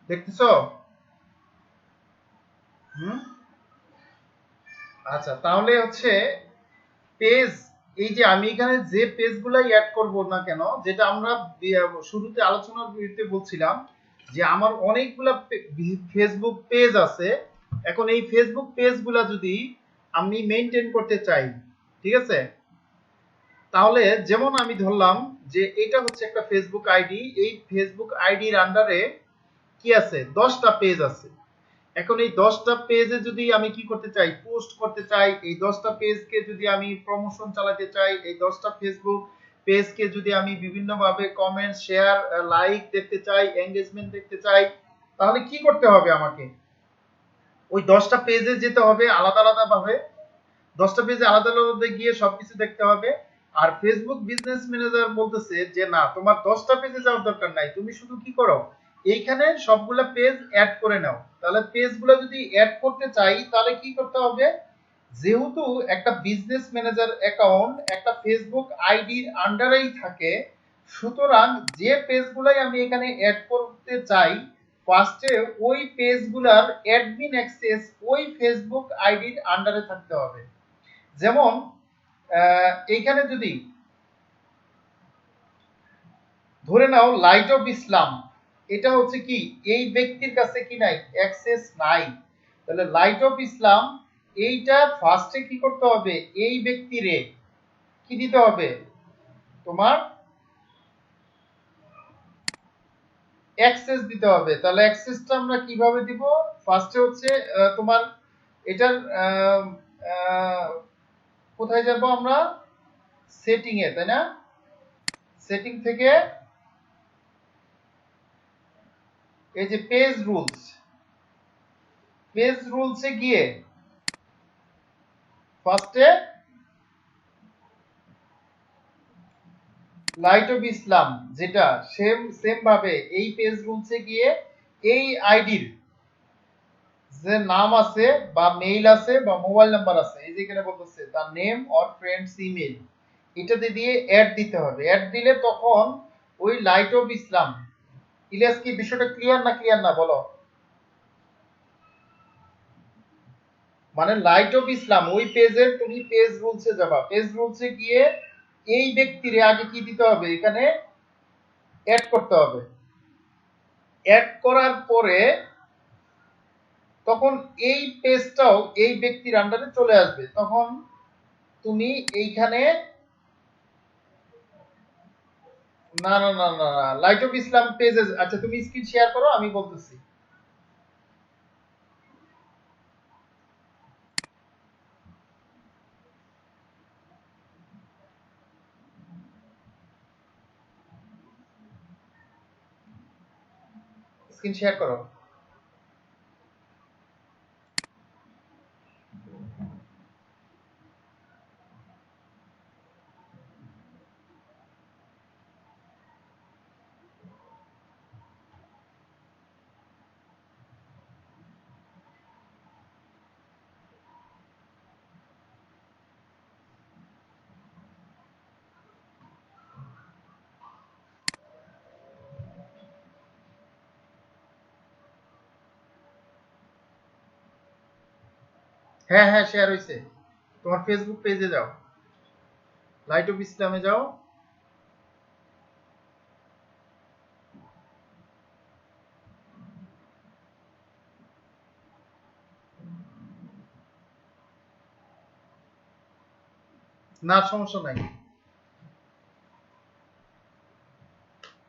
দেখতেছো? হুম, আচ্ছা, তাহলে হচ্ছে পেজ, এই যে আমি এখানে যে পেজগুলাই অ্যাড করব না কেন, যেটা আমরা শুরুতে আলোচনার ভিত্তিতে বলছিলাম যে আমার অনেকগুলা ফেসবুক পেজ আছে। এখন এই ফেসবুক পেজগুলা যদি আমি মেইনটেইন করতে চাই, ঠিক আছে, তাহলে যেমন আমি ধরলাম যে এটা হচ্ছে একটা ফেসবুক আইডি, এই ফেসবুক আইডির আন্ডারে কি আছে, 10টা পেজ আছে। এখন এই 10টা পেজে যদি আমি কি করতে চাই, পোস্ট করতে চাই, এই 10টা পেজকে যদি আমি প্রমোশন চালাতে চাই, এই 10টা ফেসবুক পেজকে যদি আমি বিভিন্নভাবে কমেন্ট, শেয়ার, লাইক দেখতে চাই, এঙ্গেজমেন্ট দেখতে চাই, তাহলে কি করতে হবে আমাকে, ওই 10টা পেজে যেতে হবে আলাদা আলাদা ভাবে, 10টা পেজে আলাদা আলাদা গিয়ে সবকিছু দেখতে হবে। আর ফেসবুক বিজনেস ম্যানেজার বলতেছে যে না, তোমার 10টা পেজে যাওয়ার দরকার নাই, তুমি শুধু কি করো, এইখানে সবগুলা পেজ অ্যাড করে নাও। তাহলে পেজগুলো যদি অ্যাড করতে চাই তাহলে কি করতে হবে, যেহেতু একটা বিজনেস ম্যানেজার অ্যাকাউন্ট একটা ফেসবুক আইডির আন্ডারেই থাকে, সুতরাং যে পেজগুলাই আমি এখানে অ্যাড করতে চাই, ফার্স্টে ওই পেজগুলার অ্যাডমিন অ্যাক্সেস ওই ফেসবুক আইডির আন্ডারে থাকতে হবে। যেমন এইখানে যদি ধরে নাও লাইট অফ ইসলাম, এটা হচ্ছে কি, এই ব্যক্তির কাছে কি নাই, অ্যাক্সেস নাই, তাহলে লাইট অফ ইসলাম এইটা ফার্স্টে কি করতে হবে, এই ব্যক্তিরে কি দিতে হবে, তোমার অ্যাক্সেস দিতে হবে। তাহলে অ্যাক্সেসটা আমরা কিভাবে দিব, ফার্স্টে হচ্ছে তোমার এটার কোথায় যাব আমরা, সেটিং এ, তাই না, সেটিং থেকে এই যে পেজ রুলস, পেজ রুলসে গিয়ে ফার্স্টে লাইট অফ ইসলাম, যেটা সেম ভাবে এই পেজ রুলসে গিয়ে এই আইডির যে নাম আছে বা মেইল আছে বা মোবাইল নাম্বার আছে, এই যে এখানে বলতেছে তার নেম অর ফ্রেন্ডস ইমেল, এটাতে দিয়ে অ্যাড দিতে হবে। অ্যাড দিলে তখন ওই লাইট অফ ইসলাম, ইলিয়াস কি বিষয়টা ক্লিয়ার না, ক্লিয়ার না বলো, মানে লাইট অফ ইসলাম ওই পেজের, তুমি পেজ রুলসে যাবা, পেজ রুলসে গিয়ে এই ব্যক্তির আগে কি দিতে হবে, এখানে অ্যাড করতে হবে। অ্যাড করার পরে তখন এই পেজটাও এই ব্যক্তির আন্ডারে চলে আসবে, তখন তুমি এইখানে না না না না লাইট অফ ইসলাম পেজে, আচ্ছা তুমি স্ক্রিন শেয়ার করো, আমি বলতেছি। স্ক্রিন শেয়ার করো। হ্যাঁ হ্যাঁ শেয়ার হয়েছে, তোমার ফেসবুক পেজে যাও, লাইট অফ ইসলামে যাও। না সমস্যা নাই,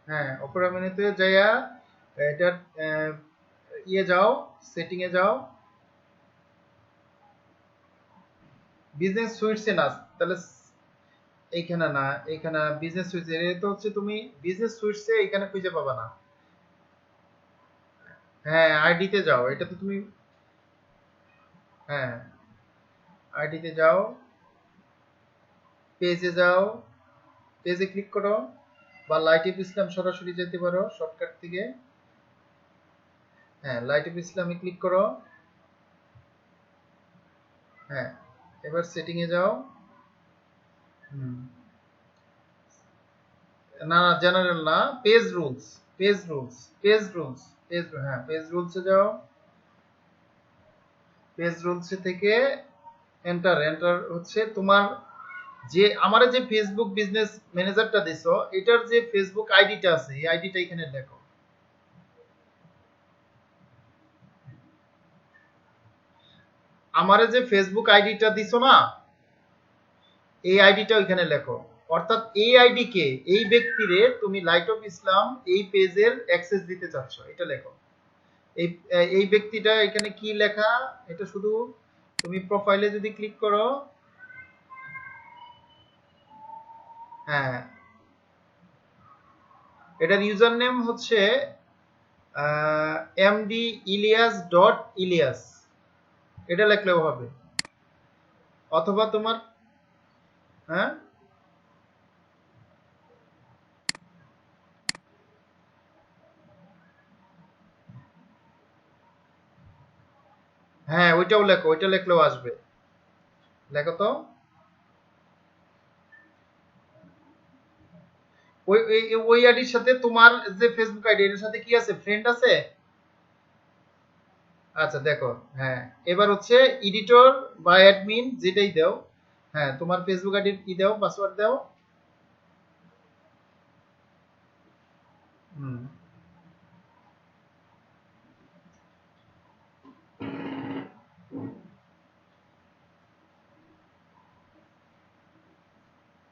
হ্যাঁ অপেরা মেনুতে যাইয়া এটার ইয়ে যাও, সেটিং এ যাও, বিজনেস সুইটসে না, তাহলে এইখানে না, এইখানে বিজনেস সুইটস, এটা তো হচ্ছে তুমি বিজনেস সুইটসে এখানে খুঁজে পাবা না। হ্যাঁ আইডিতে যাও, এটা তো তুমি, হ্যাঁ আইডিতে যাও, পেজে যাও, পেজে ক্লিক করো, বা লাইট অফ ইসলাম সরাসরি যেতে পারো শর্টকাট থেকে। হ্যাঁ লাইট অফ ইসলামে ক্লিক করো, হ্যাঁ এবার সেটিং এ যাও। হুম, না না জেনারেল না, page rules, page rules, page rules, page, হ্যাঁ পেজ রুলসে যাও, পেজ রুলস থেকে এন্টার, এন্টার হচ্ছে তোমার যে আমারে যে ফেসবুক বিজনেস ম্যানেজারটা দিছো, এটার যে ফেসবুক আইডিটা আছে, এই আইডিটা এখানে লেখো। আমারে যে ফেসবুক আইডিটা দিছো না, এই আইডিটা ওইখানে লেখো। অর্থাৎ এই আইডি কে, এই ব্যক্তিরে তুমি লাইট অফ ইসলাম এই পেজের অ্যাক্সেস দিতে চাচ্ছ, এটা লেখো। এই এই ব্যক্তিটা এখানে কি লেখা, এটা শুধু তুমি প্রোফাইলে যদি ক্লিক করো, হ্যাঁ, এটার ইউজার নেম হচ্ছে এমডি ইলিয়াস ডট ইলিয়াস, এটা লিখলেও হবে। অথবা তোমার, হ্যাঁ হ্যাঁ, ওইটাও লেখো, ওইটা লিখলেও আসবে। লেখো তো। ওই ওই আইডির সাথে তোমার যে ফেসবুক আইডি, এর সাথে কি আছে, ফ্রেন্ড আছে? আচ্ছা দেখো, হ্যাঁ, এবার হচ্ছে এডিটর বা অ্যাডমিন যেটাই দাও, হ্যাঁ, তোমার ফেসবুক আইডির কি দাও, পাসওয়ার্ড দাও। হুম।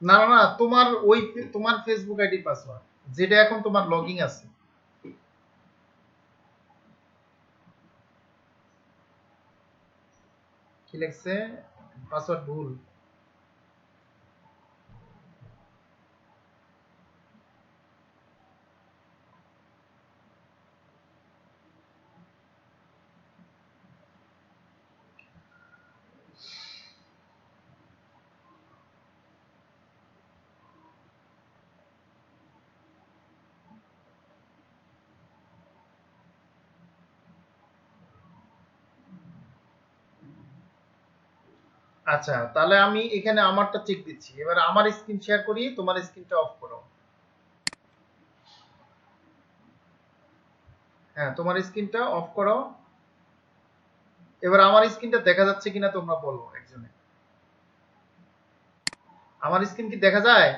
না না না, তোমার ওই তোমার ফেসবুক আইডির পাসওয়ার্ড, যেটা এখন তোমার লগইন আছে। কি লিখছে, পাসওয়ার্ড ভুল। আচ্ছা, তাহলে আমি এখানে আমারটা চেক দিচ্ছি। এবার আমার স্ক্রিন শেয়ার করি, তোমার স্ক্রিনটা অফ করো। হ্যাঁ, তোমার স্ক্রিনটা অফ করো। এবার আমার স্ক্রিনটা দেখা যাচ্ছে কিনা তোমরা বলো একজনে। আমার স্ক্রিন কি দেখা যায়?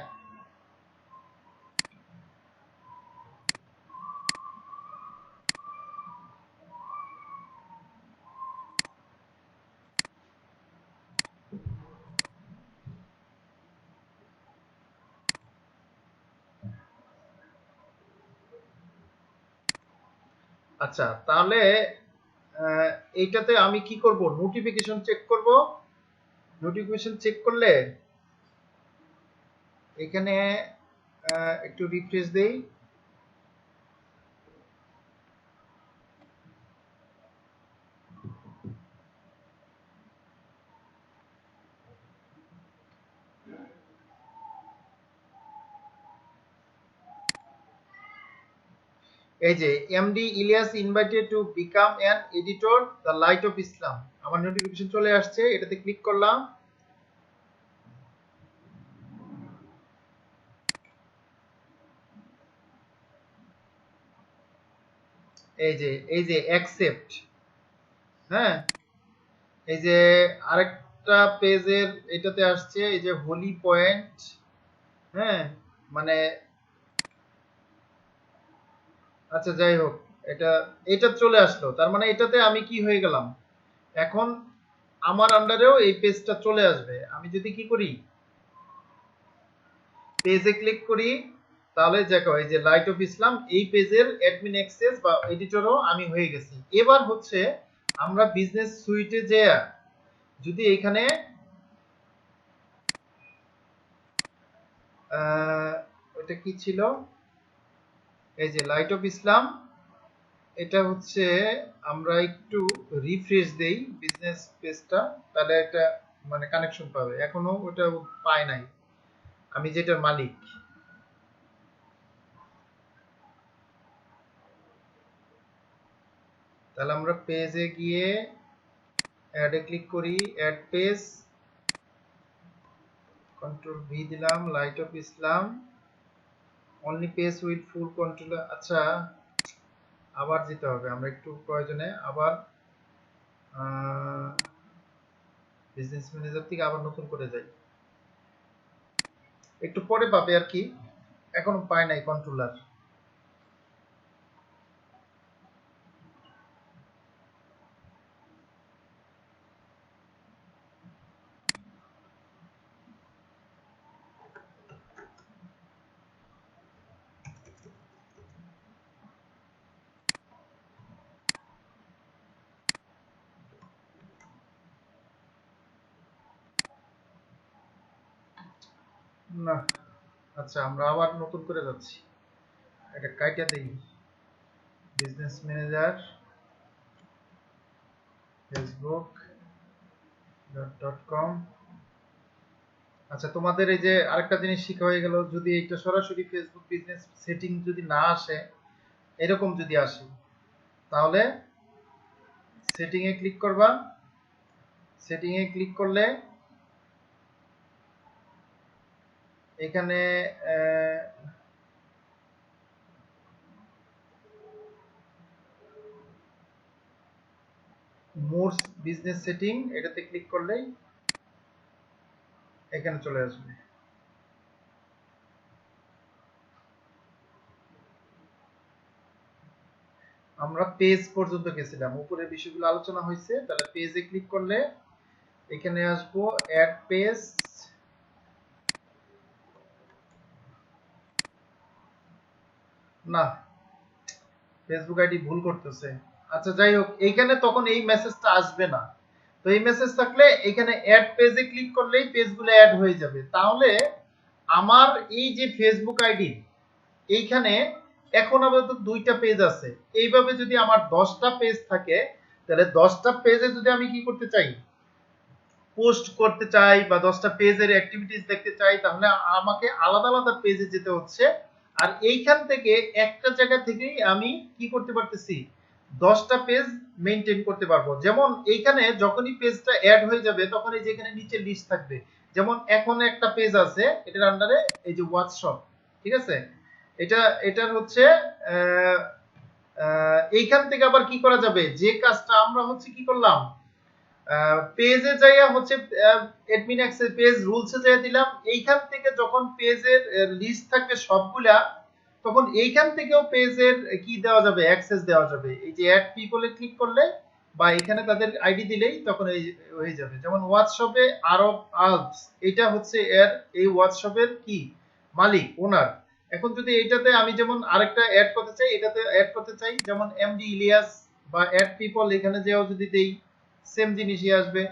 আচ্ছা, তাহলে আহ, এইটাতে আমি কি করব, নোটিফিকেশন চেক করব। নোটিফিকেশন চেক করলে এখানে একটু রিফ্রেশ দেই। এই যে MD Ilias invited to become an editor the light of Islam, আমার নোটিফিকেশন চলে আসছে, এটাতে ক্লিক করলাম। এই যে অ্যাকসেপ্ট, হ্যাঁ, এই যে আরেকটা পেজের এটাতে আসছে, এই যে হোলি পয়েন্ট, হ্যাঁ, মানে আচ্ছা যাই হোক, এটা এটা চলে আসলো, তার মানে এটাতে আমি কি হয়ে গেলাম, এখন আমার আন্ডারেও এই পেজটা চলে আসবে। আমি যদি কি করি, পেজে ক্লিক করি, তাহলে দেখো এই যে লাইট অফ ইসলাম এই পেজের অ্যাডমিন অ্যাক্সেস বা এডিটরও আমি হয়ে গেছি। এবার হচ্ছে আমরা বিজনেস সুইটে যে যদি এখানে ওটা কি ছিল, এই যে লাইট অফ ইসলাম, এটা হচ্ছে আমরা একটু রিফ্রেশ দেই বিজনেস পেজটা, তাহলে একটা মানে কানেকশন পাবে। এখনো ওটা পায় নাই, আমি যেটার মালিক। তাহলে আমরা পেজে গিয়ে অ্যাডে ক্লিক করি, অ্যাড পেজ, কন্ট্রোল ভি দিলাম, light of Islam, only page with full control. আচ্ছা, আবার যেতে হবে, আমরা একটু প্রয়োজনে আবার বিজনেস ম্যানেজার থেকে আবার নতুন করে যাই। একটু পরে পাবে আর কি, এখনো পায় নাই কন্ট্রোলার। না, আচ্ছা আমরা আবার নতুন করে যাচ্ছি, এটা কাইটা দেই। Business manager Facebook dot com. আচ্ছা তোমাদের এই যে আরেকটা জিনিস শিখা হয়ে গেল, যদি এটা সরাসরি ফেসবুক বিজনেস সেটিং যদি না আসে, এরকম যদি আসে, তাহলে সেটিং এ ক্লিক করবা। সেটিং এ ক্লিক করলে এখানে মোর বিজনেস সেটিং, এটাতে ক্লিক করলেই এখানে চলে আসবে। আমরা পেজ পর্যন্ত গেছিলাম, উপরের বিষয়গুলো আলোচনা হয়েছে, তাহলে পেজে ক্লিক করলে এখানে আসবো অ্যাড পেজ। না, ফেসবুক আইডি ভুল করতেছে। আচ্ছা যাই হোক, এইখানে তখন এই মেসেজটা আসবে না। তো এই মেসেজ থাকলে এখানে অ্যাড পেজে ক্লিক করলেই পেজগুলো অ্যাড হয়ে যাবে। তাহলে আমার এই যে ফেসবুক আইডি, এইখানে এখন আপাতত 2টা পেজ আছে। এইভাবে যদি আমার 10টা পেজ থাকে, তাহলে 10টা পেজে যদি আমি কি করতে চাই, পোস্ট করতে চাই বা 10টা পেজের অ্যাক্টিভিটিস দেখতে চাই, তাহলে আমাকে আলাদা আলাদা পেজে যেতে হচ্ছে। আর এইখান থেকে একটা জায়গা থেকেই আমি কি করতে পারতেছি, 10টা পেজ মেনটেন করতে পারবো। যেমন এইখানে যখনই পেজটা অ্যাড হয়ে যাবে, তখন এই যে এখানে নিচে লিস্ট থাকবে। যেমন এখন একটা পেজ আছে, এটার আন্ডারে এই যে হোয়াটসঅ্যাপ, ঠিক আছে, এটা এটার হচ্ছে এইখান থেকে আবার কি করা যাবে, যে কাজটা আমরা হচ্ছে কি করলাম, পেজে যাইয়া হচ্ছে অ্যাডমিন অ্যাক্সেস পেজ রুলসে যাইয়া দিলাম। এইখান থেকে যখন পেজের লিস্ট থাকবে সবগুলা, তখন এইখান থেকেও পেজের কি দেওয়া যাবে, অ্যাক্সেস দেওয়া যাবে। এই যে অ্যাড পিপলে ক্লিক করলে বা এখানে তাদের আইডি দিলেই তখন এই হয়ে যাবে। যেমন হোয়াটসঅ্যাপে আরব আলস, এটা হচ্ছে এর এই হোয়াটসঅ্যাপের কি মালিক, ওনার। এখন যদি এইটাতে আমি যেমন আরেকটা অ্যাড করতে চাই, এটাতে অ্যাড করতে চাই, যেমন এমডি ইলিয়াস বা অ্যাড পিপল, এখানে যেও যদি দেই সেম জিনিসই আসবে।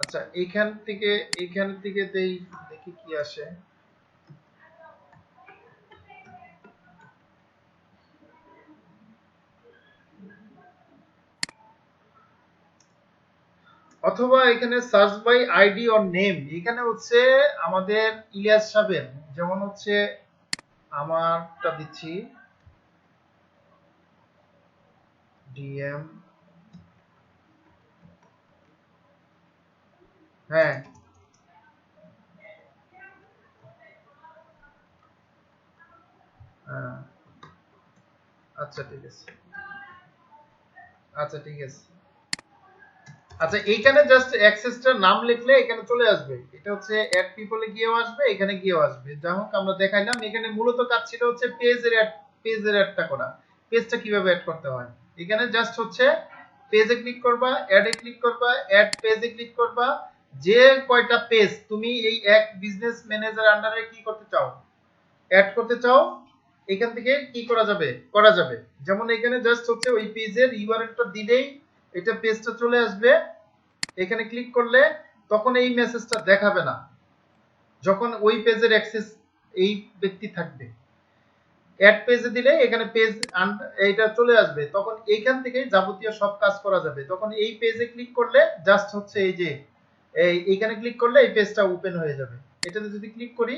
আচ্ছা এইখান থেকে দেই, দেখি কি আসে। অথবা এখানে search by ID or name, এখানে হচ্ছে আমাদের ইলিয়াস সাহেবের, যেমন হচ্ছে আমারটা দিচ্ছি ডিএম। হ্যাঁ, হ্যাঁ, আচ্ছা ঠিক আছে, আচ্ছা ঠিক আছে। আচ্ছা এইখানে জাস্ট অ্যাক্সেসটার নাম লিখলে এখানে চলে আসবে। এটা হচ্ছে অ্যাড পিপলে গিয়েও আসবে, এখানে গিয়েও আসবে। যা হোক আমরা দেখাইলাম, এখানে মূলত কাজ ছিল হচ্ছে পেজের অ্যাডটা করা। পেজটা কিভাবে অ্যাড করতে হয়, এখানে জাস্ট হচ্ছে পেজে ক্লিক করবা, অ্যাডে ক্লিক করবা, অ্যাড পেজে ক্লিক করবা। যে কয়টা পেজ তুমি এই এক বিজনেস ম্যানেজার আন্ডারে কি করতে চাও, অ্যাড করতে চাও, এখান থেকে কি করা যাবে। যেমন এখানে জাস্ট হচ্ছে ওই পেজের ইউআরএলটা দিলেই এটা পেজটা চলে আসবে। এখানে ক্লিক করলে তখন এই মেসেজটা দেখাবে না, যখন ওই পেজের অ্যাক্সেস এই ব্যক্তি থাকবে। অ্যাড পেজে দিলে এখানে পেজ এইটা চলে আসবে, তখন এইখান থেকে যাবতীয় সব কাজ করা যাবে। তখন এই পেজে ক্লিক করলে জাস্ট হচ্ছে এই যে এইখানে ক্লিক করলে এই পেজটা ওপেন হয়ে যাবে। এটাতে যদি ক্লিক করি,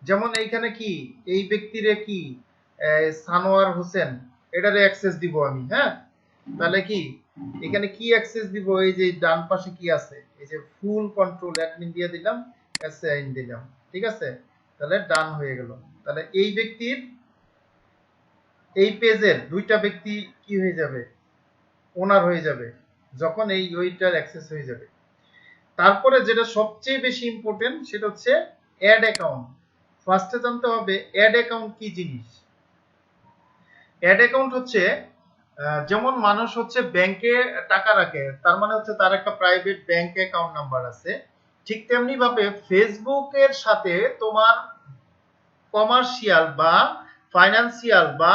যেমন এইখানে কি এই ব্যক্তিরে কি সানোয়ার হোসেন এটারে অ্যাক্সেস দিব আমি, হ্যাঁ। তাহলে কি এখানে কি অ্যাক্সেস দিব, এই যে ডান পাশে কি আছে, এই যে ফুল কন্ট্রোল অ্যাডমিন দিয়ে দিলাম, অ্যাসাইন দিলাম, ঠিক আছে। তাহলে ডান হয়ে গেল। তাহলে এই ব্যক্তির এই পেজের দুইটা ব্যক্তি কি হয়ে যাবে, ওনার হয়ে যাবে যখন এই ওইটার অ্যাক্সেস হয়ে যাবে। তারপরে যেটা সবচেয়ে বেশি ইম্পর্টেন্ট সেটা হচ্ছে অ্যাড অ্যাকাউন্ট। ফার্স্টে জানতে হবে অ্যাড অ্যাকাউন্ট কি জিনিস। অ্যাড অ্যাকাউন্ট হচ্ছে যেমন মানুষ হচ্ছে ব্যাংকে টাকা রাখে, তার মানে হচ্ছে তার একটা প্রাইভেট ব্যাংক অ্যাকাউন্ট নাম্বার আছে। ঠিক তেমনি ভাবে ফেসবুকের সাথে তোমার কমার্শিয়াল বা ফাইন্যান্সিয়াল বা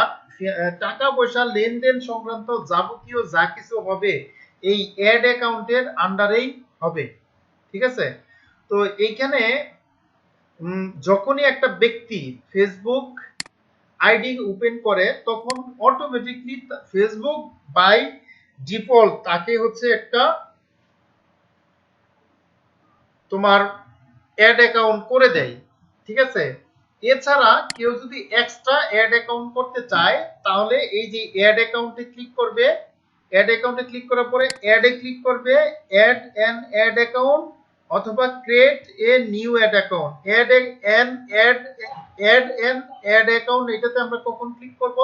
টাকা পয়সা লেনদেন সংক্রান্ত যাবতীয় যা কিছু হবে এই অ্যাড অ্যাকাউন্টের আন্ডারেই হবে, ঠিক আছে। তো এইখানে যখনই একটা ব্যক্তি ফেসবুক আইডি ওপেন করে তখন অটোমেটিকলি ফেসবুক বাই ডিফল্ট তাকে হচ্ছে একটা তোমার অ্যাড অ্যাকাউন্ট করে দেয়, ঠিক আছে। এছাড়া কেউ যদি এক্সট্রা অ্যাড অ্যাকাউন্ট করতে চায় তাহলে এই যে অ্যাড অ্যাকাউন্টে ক্লিক করবে, অ্যাড অ্যাকাউন্টে ক্লিক করার পরে অ্যাডে ক্লিক করবে, অ্যাড অ্যান অ্যাড অ্যাকাউন্ট অথবা create a new ad account, add an ad account. এটাতে আমরা কখন ক্লিক করব,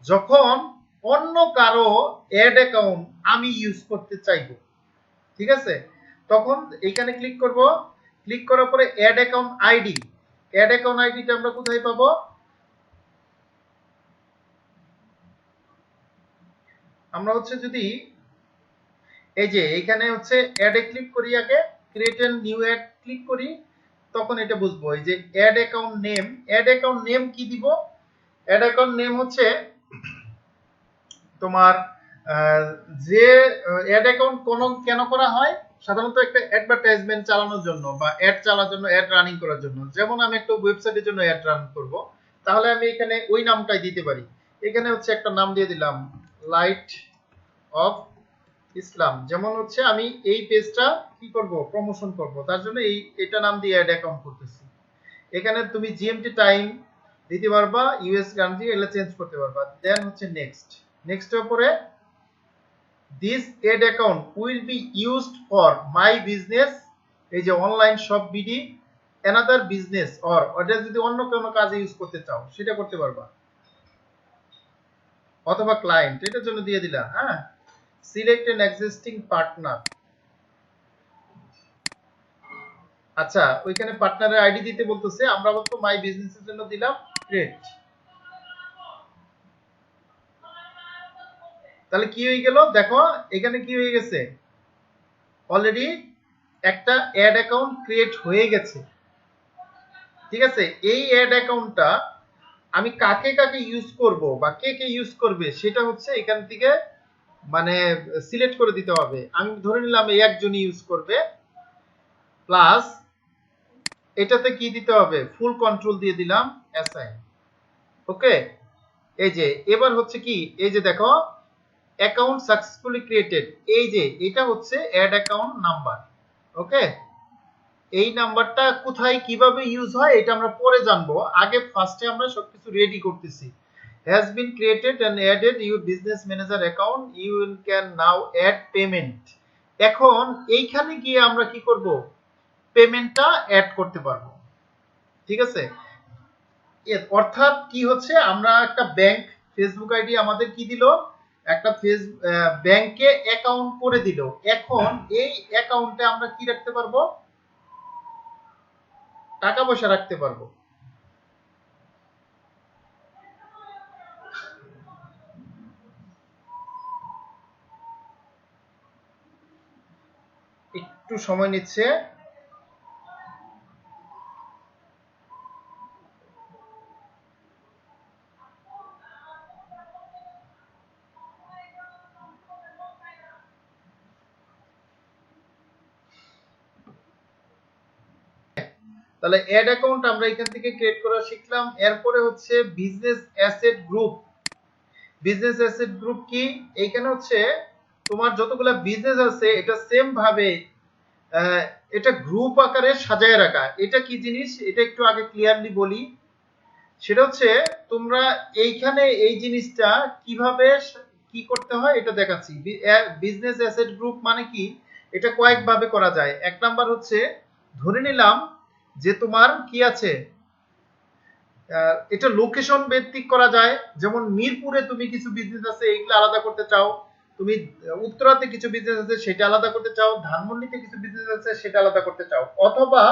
যখন অন্য কারো অ্যাড অ্যাকাউন্ট আমি ইউজ করতে চাইবো, ঠিক আছে। তখন এইখানে ক্লিক করব, ক্লিক করার পরে ad account ID, ad account আইডিটা আমরা কোথায় পাবো, আমরা হচ্ছে যদি এই যে এখানে হচ্ছে অ্যাডে ক্লিক করি, আগে create and new ad click করি, তখন এটা বুঝবো এই যে ad account name. Ad account name কি দিব, অ্যাড অ্যাকাউন্ট নেম হচ্ছে তোমার যে অ্যাড অ্যাকাউন্ট কেন করা হয়, সাধারণত একটা অ্যাডভার্টাইজমেন্ট চালানোর জন্য বা অ্যাড চালানোর জন্য, অ্যাড রানিং করার জন্য। যেমন আমি একটা ওয়েবসাইটের জন্য অ্যাড রান করব, তাহলে আমি এখানে ওই নামটাই দিতে পারি। এখানে হচ্ছে একটা নাম দিয়ে দিলাম লাইট অফ ইসলাম। যেমন হচ্ছে আমি এই পেজটা কি করব, প্রমোশন করব, তার জন্য এটা নাম দিয়ে অ্যাড অ্যাকাউন্ট করতেছি। এখানে তুমি জিএমটি টাইম দিতে পারবা, ইউএস কান্ট্রি এগুলো চেঞ্জ করতে পারবা। দেন হচ্ছে নেক্সট, নেক্সটের পরে this ad account will be used for my business, এই যে online shop BD, another business or ওটা যদি অন্য কোনো কাজে ইউজ করতে চাও সেটা করতে পারবা, অথবা ক্লায়েন্ট এটার জন্য দিয়ে দিলা, হ্যাঁ। সিলেক্ট এন এক্সিস্টিং পার্টনার, আচ্ছা ওইখানে পার্টনারের আইডি দিতে বলতেছে, আমরা বলতো মাই বিজনেসের জন্য দিলাম ক্রিয়েট। তাহলে কি হয়ে গেল দেখো, এখানে কি হয়ে গেছে, অলরেডি একটা অ্যাড অ্যাকাউন্ট ক্রিয়েট হয়ে গেছে, ঠিক আছে। এই অ্যাড অ্যাকাউন্টটা আমি কাকে কাকে ইউজ করব বা কে কে ইউজ করবে সেটা হচ্ছে এখান থেকে মানে সিলেক্ট করে দিতে হবে। আমি ধরে নিলাম এই একজনই ইউজ করবে, প্লাস এটাতে কি দিতে হবে, ফুল কন্ট্রোল দিয়ে দিলাম, অ্যাসাইন, ওকে। এই যে এবার হচ্ছে কি, এই যে দেখো অ্যাকাউন্ট সাকসেসফুলি ক্রিয়েটেড, এই যে এটা হচ্ছে অ্যাড অ্যাকাউন্ট নাম্বার, ওকে। এই নাম্বারটা কোথায় কিভাবে ইউজ হয় এটা আমরা পরে জানবো, আগে ফার্স্টে আমরা সবকিছু রেডি করতেছি। has been created and added your business manager account, you can now add payment। এখন এইখানে গিয়ে আমরা কি করব, পেমেন্টটা অ্যাড করতে পারবো, ঠিক আছে। অর্থাৎ কি হচ্ছে, আমরা একটা ব্যাংক ফেসবুক আইডি আমাদের কি দিল, একটা ব্যাংকে অ্যাকাউন্ট করে দিল। এখন এই অ্যাকাউন্টে আমরা কি রাখতে পারবো, টাকা পয়সা রাখতে পারবো। একটু সময় নিচ্ছে, তাহলে অ্যাড অ্যাকাউন্ট আমরা এখান থেকে ক্রিয়েট করা শিখলাম। এরপরে হচ্ছে business asset group. Business asset group কি, এইখানে হচ্ছে তোমার যতগুলা বিজনেস আছে এটা সেম ভাবে এটা গ্রুপ আকারে সাজায় রাখা। এটা কি জিনিস এটা একটু আগে ক্লিয়ারলি বলি। সেটা হচ্ছে তোমরা এইখানে এই জিনিসটা কিভাবে কি করতে হয় এটা দেখাচ্ছি। বিজনেস অ্যাসেট গ্রুপ মানে কি, এটা কয়েকভাবে করা যায়। এক নাম্বার হচ্ছে ধরে নিলাম যে তোমার কি আছে, এটা লোকেশন ভিত্তিক করা যায়। যেমন মিরপুরে তুমি কিছু বিজনেস আছে এইগুলো আলাদা করতে চাও, তুমি উত্তরাতে কিছু বিজনেস আছে সেটা আলাদা করতে চাও, ধানমন্ডিতে কিছু বিজনেস আছে সেটা আলাদা করতে চাও, অথবা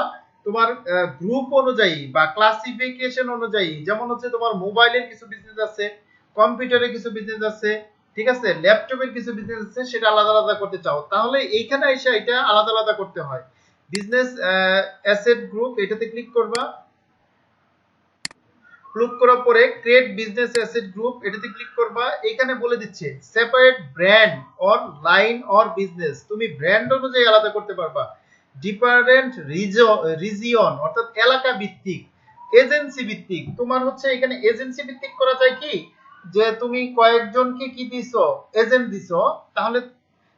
তোমার গ্রুপ অনুযায়ী বা ক্লাসিফিকেশন অনুযায়ী, যেমন হচ্ছে তোমার মোবাইলের কিছু বিজনেস আছে, কম্পিউটারের কিছু বিজনেস আছে, ঠিক আছে, ল্যাপটপের কিছু বিজনেস আছে, সেটা আলাদা আলাদা করতে চাও, তাহলে এইখানে এসে এটা আলাদা আলাদা করতে হয়। বিজনেস অ্যাসেট গ্রুপ এটাতে ক্লিক করবা, ক্লিক করার পরে ক্রিয়েট বিজনেস অ্যাসেট গ্রুপ এটাতে ক্লিক করবা। এখানে বলে দিচ্ছে separate brand or line or business, তুমি ব্র্যান্ড অনুযায়ী আলাদা করতে পারবা, ডিফারেন্ট রিজিয়ন অর্থাৎ এলাকা ভিত্তিক, এজেন্সি ভিত্তিক। তোমার হচ্ছে এখানে এজেন্সি ভিত্তিক করা যায় কি, যে তুমি কয়েকজনকে কি দিছো, এজেন্ট দিছো, তাহলে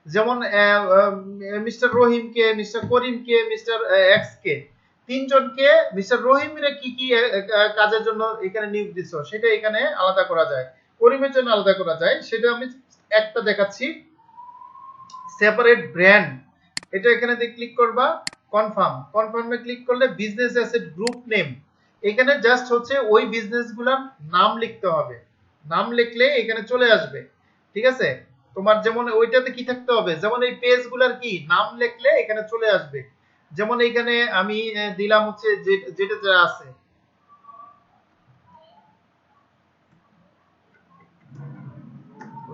যেমন মিস্টার রহিমকে, মিস্টার করিমকে, মিস্টার এক্স কে, তিনজনকে মিস্টার রহিমের কি কি কাজের জন্য এখানে নিয়োগ দিছো সেটা এখানে আলাদা করা যায়, করিমের জন্য আলাদা করা যায়। সেটা আমি একটা দেখাচ্ছি। সেপারেট ব্র্যান্ড এটা এখানে ক্লিক করবা, কনফার্ম, কনফার্মে ক্লিক করলে বিজনেস অ্যাসেট গ্রুপ নেম, এখানে জাস্ট হচ্ছে ওই বিজনেসগুলোর নাম লিখতে হবে, নাম লিখলে এখানে চলে আসবে। ঠিক আছে, তোমার যেমন ওইটাতে কি থাকতে হবে, যেমন এই পেজগুলোর কি নাম লিখলে এখানে চলে আসবে। যেমন এইখানে আমি দিলাম হচ্ছে যেটা যা আছে,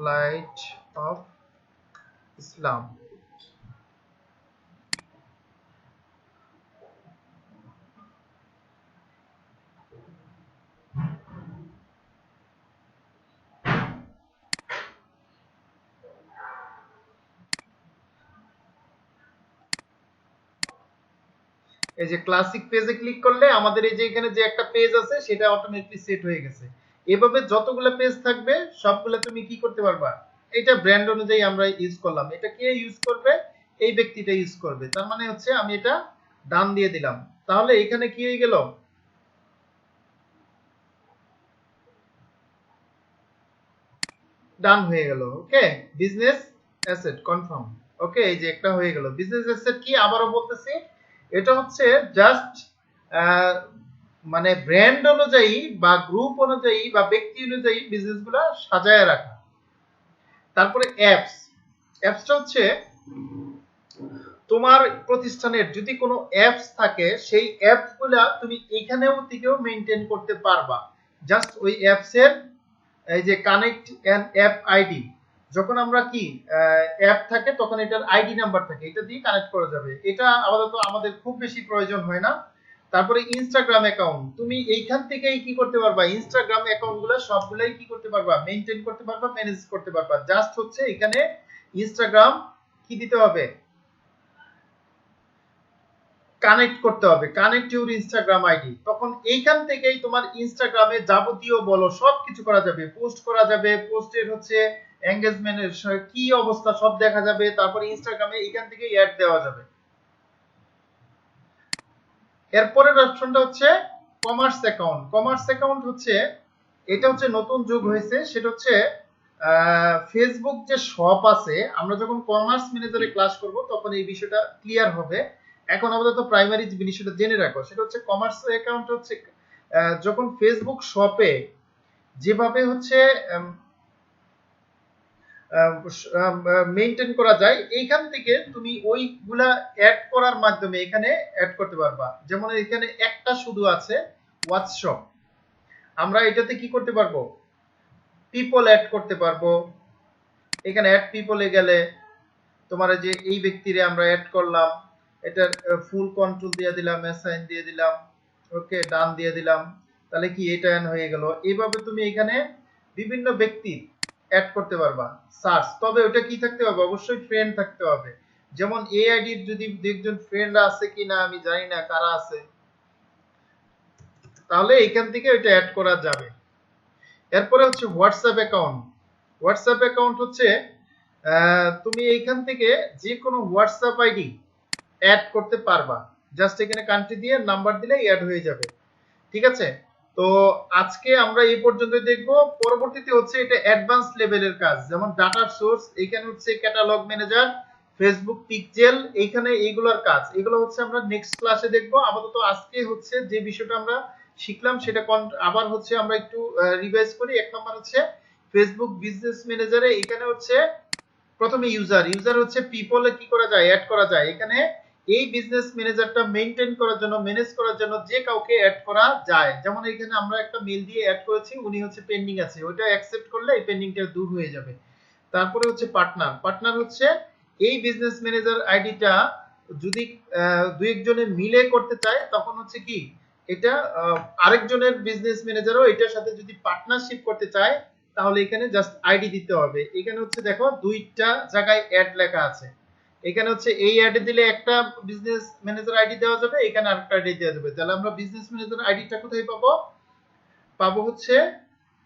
লাইট অফ ইসলাম। এই যে ক্লাসিক পেজে ক্লিক করলে আমাদের এই যে এখানে যে একটা পেজ আছে সেটা অটোমেটিকলি সেট হয়ে গেছে। এভাবে যতগুলো পেজ থাকবে সবগুলো তুমি কি করতে পারবা, এটা ব্র্যান্ড অনুযায়ী আমরা ইউজ করলাম, এটা কে ইউজ করবে, এই ব্যক্তিটা ইউজ করবে। তার মানে হচ্ছে আমি এটা ডান দিয়ে দিলাম, তাহলে এখানে কি হয়ে গেল, ডান হয়ে গেল। ওকে, বিজনেস অ্যাসেট কনফার্ম। ওকে, এই যে একটা হয়ে গেল। বিজনেস অ্যাসেট কি আবারও বলতেছি, এটা হচ্ছে জাস্ট মানে ব্র্যান্ড অনুযায়ী বা গ্রুপ অনুযায়ী বা ব্যক্তি অনুযায়ী বিজনেসগুলো সাজায় রাখা। তারপরে অ্যাপস, অ্যাপসটা হচ্ছে তোমার প্রতিষ্ঠানের যদি কোনো অ্যাপস থাকে সেই অ্যাপসগুলা তুমি এখানেও থেকেও মেইনটেইন করতে পারবা। জাস্ট ওই অ্যাপসের এই যে কানেক্ট অ্যান অ্যাপ আইডি, যখন আমরা কি অ্যাপ থাকে তখন এটার আইডি নাম্বার থাকে, এটা দিয়ে কানেক্ট করা যাবে। এটা আপাতত আমাদের খুব বেশি প্রয়োজন হয় না। তারপরে ইনস্টাগ্রাম অ্যাকাউন্ট, তুমি এইখান থেকেই কি করতে পারবা, ইনস্টাগ্রাম অ্যাকাউন্টগুলো সবগুলাই কি করতে পারবা, মেইনটেইন করতে পারবা, ম্যানেজ করতে পারবা। জাস্ট হচ্ছে এখানে ইনস্টাগ্রাম কি দিতে হবে, কানেক্ট করতে হবে, কানেক্ট ইউর ইনস্টাগ্রাম আইডি। তখন এইখান থেকেই তোমার ইনস্টাগ্রামে যাবতীয় বলো সবকিছু করা যাবে, পোস্ট করা যাবে, পোস্টের হচ্ছে এঙ্গেজমেন্টের কি অবস্থা সব দেখা যাবে। তারপরে ইনস্টাগ্রামে এইখান থেকে অ্যাড দেওয়া যাবে। এরপরের অপশনটা হচ্ছে কমার্স অ্যাকাউন্ট। কমার্স অ্যাকাউন্ট হচ্ছে এটা হচ্ছে নতুন যুগ হয়েছে, সেটা হচ্ছে ফেসবুক যে শপ আছে, আমরা যখন কমার্স ম্যানেজারে ক্লাস করব তখন এই বিষয়টা ক্লিয়ার হবে। এখন আপাতত প্রাইমারি যে বিষয়টা জেনে রাখো, সেটা হচ্ছে কমার্স অ্যাকাউন্ট হচ্ছে যখন ফেসবুক শপে যেভাবে হচ্ছে মেইনটেইন করা যায়, এইখান থেকে তুমি ওইগুলা অ্যাড করার মাধ্যমে এখানে অ্যাড করতে পারবা। যেমন এখানে একটা শুধু আছে হোয়াটসঅ্যাপ, আমরা এটাতে কি করতে পারবো, পিপল অ্যাড করতে পারবো। এখানে অ্যাড পিপলে গেলে তোমার যে এই ব্যক্তিরে আমরা অ্যাড করলাম, এটার ফুল কন্ট্রোল দিয়ে দিলাম, অ্যাসাইন দিয়ে দিলাম, ওকে ডান দিয়ে দিলাম, তাহলে কি এটা হয়ে গেল। এইভাবে তুমি এখানে বিভিন্ন ব্যক্তি অ্যাড করতে পারবা সার্চ। তবে ওটা কি থাকতে হবে, অবশ্যই ফ্রেন্ড থাকতে হবে। যেমন এই আইডির যদি একজন ফ্রেন্ড আছে কিনা আমি জানি না কারা আছে, তাহলে এখান থেকে ওইটা অ্যাড করা যাবে। এরপরে হচ্ছে হোয়াটসঅ্যাপ অ্যাকাউন্ট। হোয়াটসঅ্যাপ অ্যাকাউন্ট হচ্ছে তুমি এইখান থেকে যে কোনো হোয়াটসঅ্যাপ আইডি অ্যাড করতে পারবা। জাস্ট এখানে কান্ট্রি দিয়ে নাম্বার দিলে অ্যাড হয়ে যাবে। ঠিক আছে, তো আজকে আমরা এই পর্যন্ত দেখব। পরবর্তীতে হচ্ছে এটা অ্যাডভান্স লেভেলের কাজ, যেমন ডাটা সোর্স, এখানে হচ্ছে ক্যাটালগ ম্যানেজার, ফেসবুক পিক্সেল, এইখানে এইগুলোর কাজ, এগুলো হচ্ছে আমরা নেক্সট ক্লাসে দেখব। আপাতত আজকে হচ্ছে যে বিষয়টা আমরা শিখলাম সেটা আবার হচ্ছে আমরা একটু রিভাইজ করি। এক নম্বর হচ্ছে ফেসবুক বিজনেস ম্যানেজারে এখানে হচ্ছে প্রথমে ইউজার হচ্ছে পিপলে কি করা যায়, অ্যাড করা যায়। এখানে এই বিজনেস ম্যানেজারটা মেইনটেইন করার জন্য, ম্যানেজ করার জন্য যে কাউকে অ্যাড করা যায়। যেমন এখানে আমরা একটা মেল দিয়ে অ্যাড করেছি, উনি হচ্ছে পেন্ডিং আছে, ওইটা অ্যাকসেপ্ট করলে এই পেন্ডিংটা দূর হয়ে যাবে। তারপরে হচ্ছে পার্টনার হচ্ছে এই বিজনেস ম্যানেজার আইডিটা যদি দুই একজনে মিলে করতে চায় তখন হচ্ছে কি এটা আরেকজনের বিজনেস ম্যানেজারও এটার সাথে যদি পার্টনারশিপ করতে চায় তাহলে এখানে জাস্ট আইডি দিতে হবে। এখানে হচ্ছে দেখো দুইটা জায়গায় অ্যাড লেখা আছে। এখানে হচ্ছে এই অ্যাডে দিলে একটা বিজনেস ম্যানেজার আইডি দেওয়া যাবে, এখানে আরেকটা আইডি দেওয়া যাবে। তাহলে আমরা বিজনেস ম্যানেজার আইডিটা কোথায় পাবো? পাবো হচ্ছে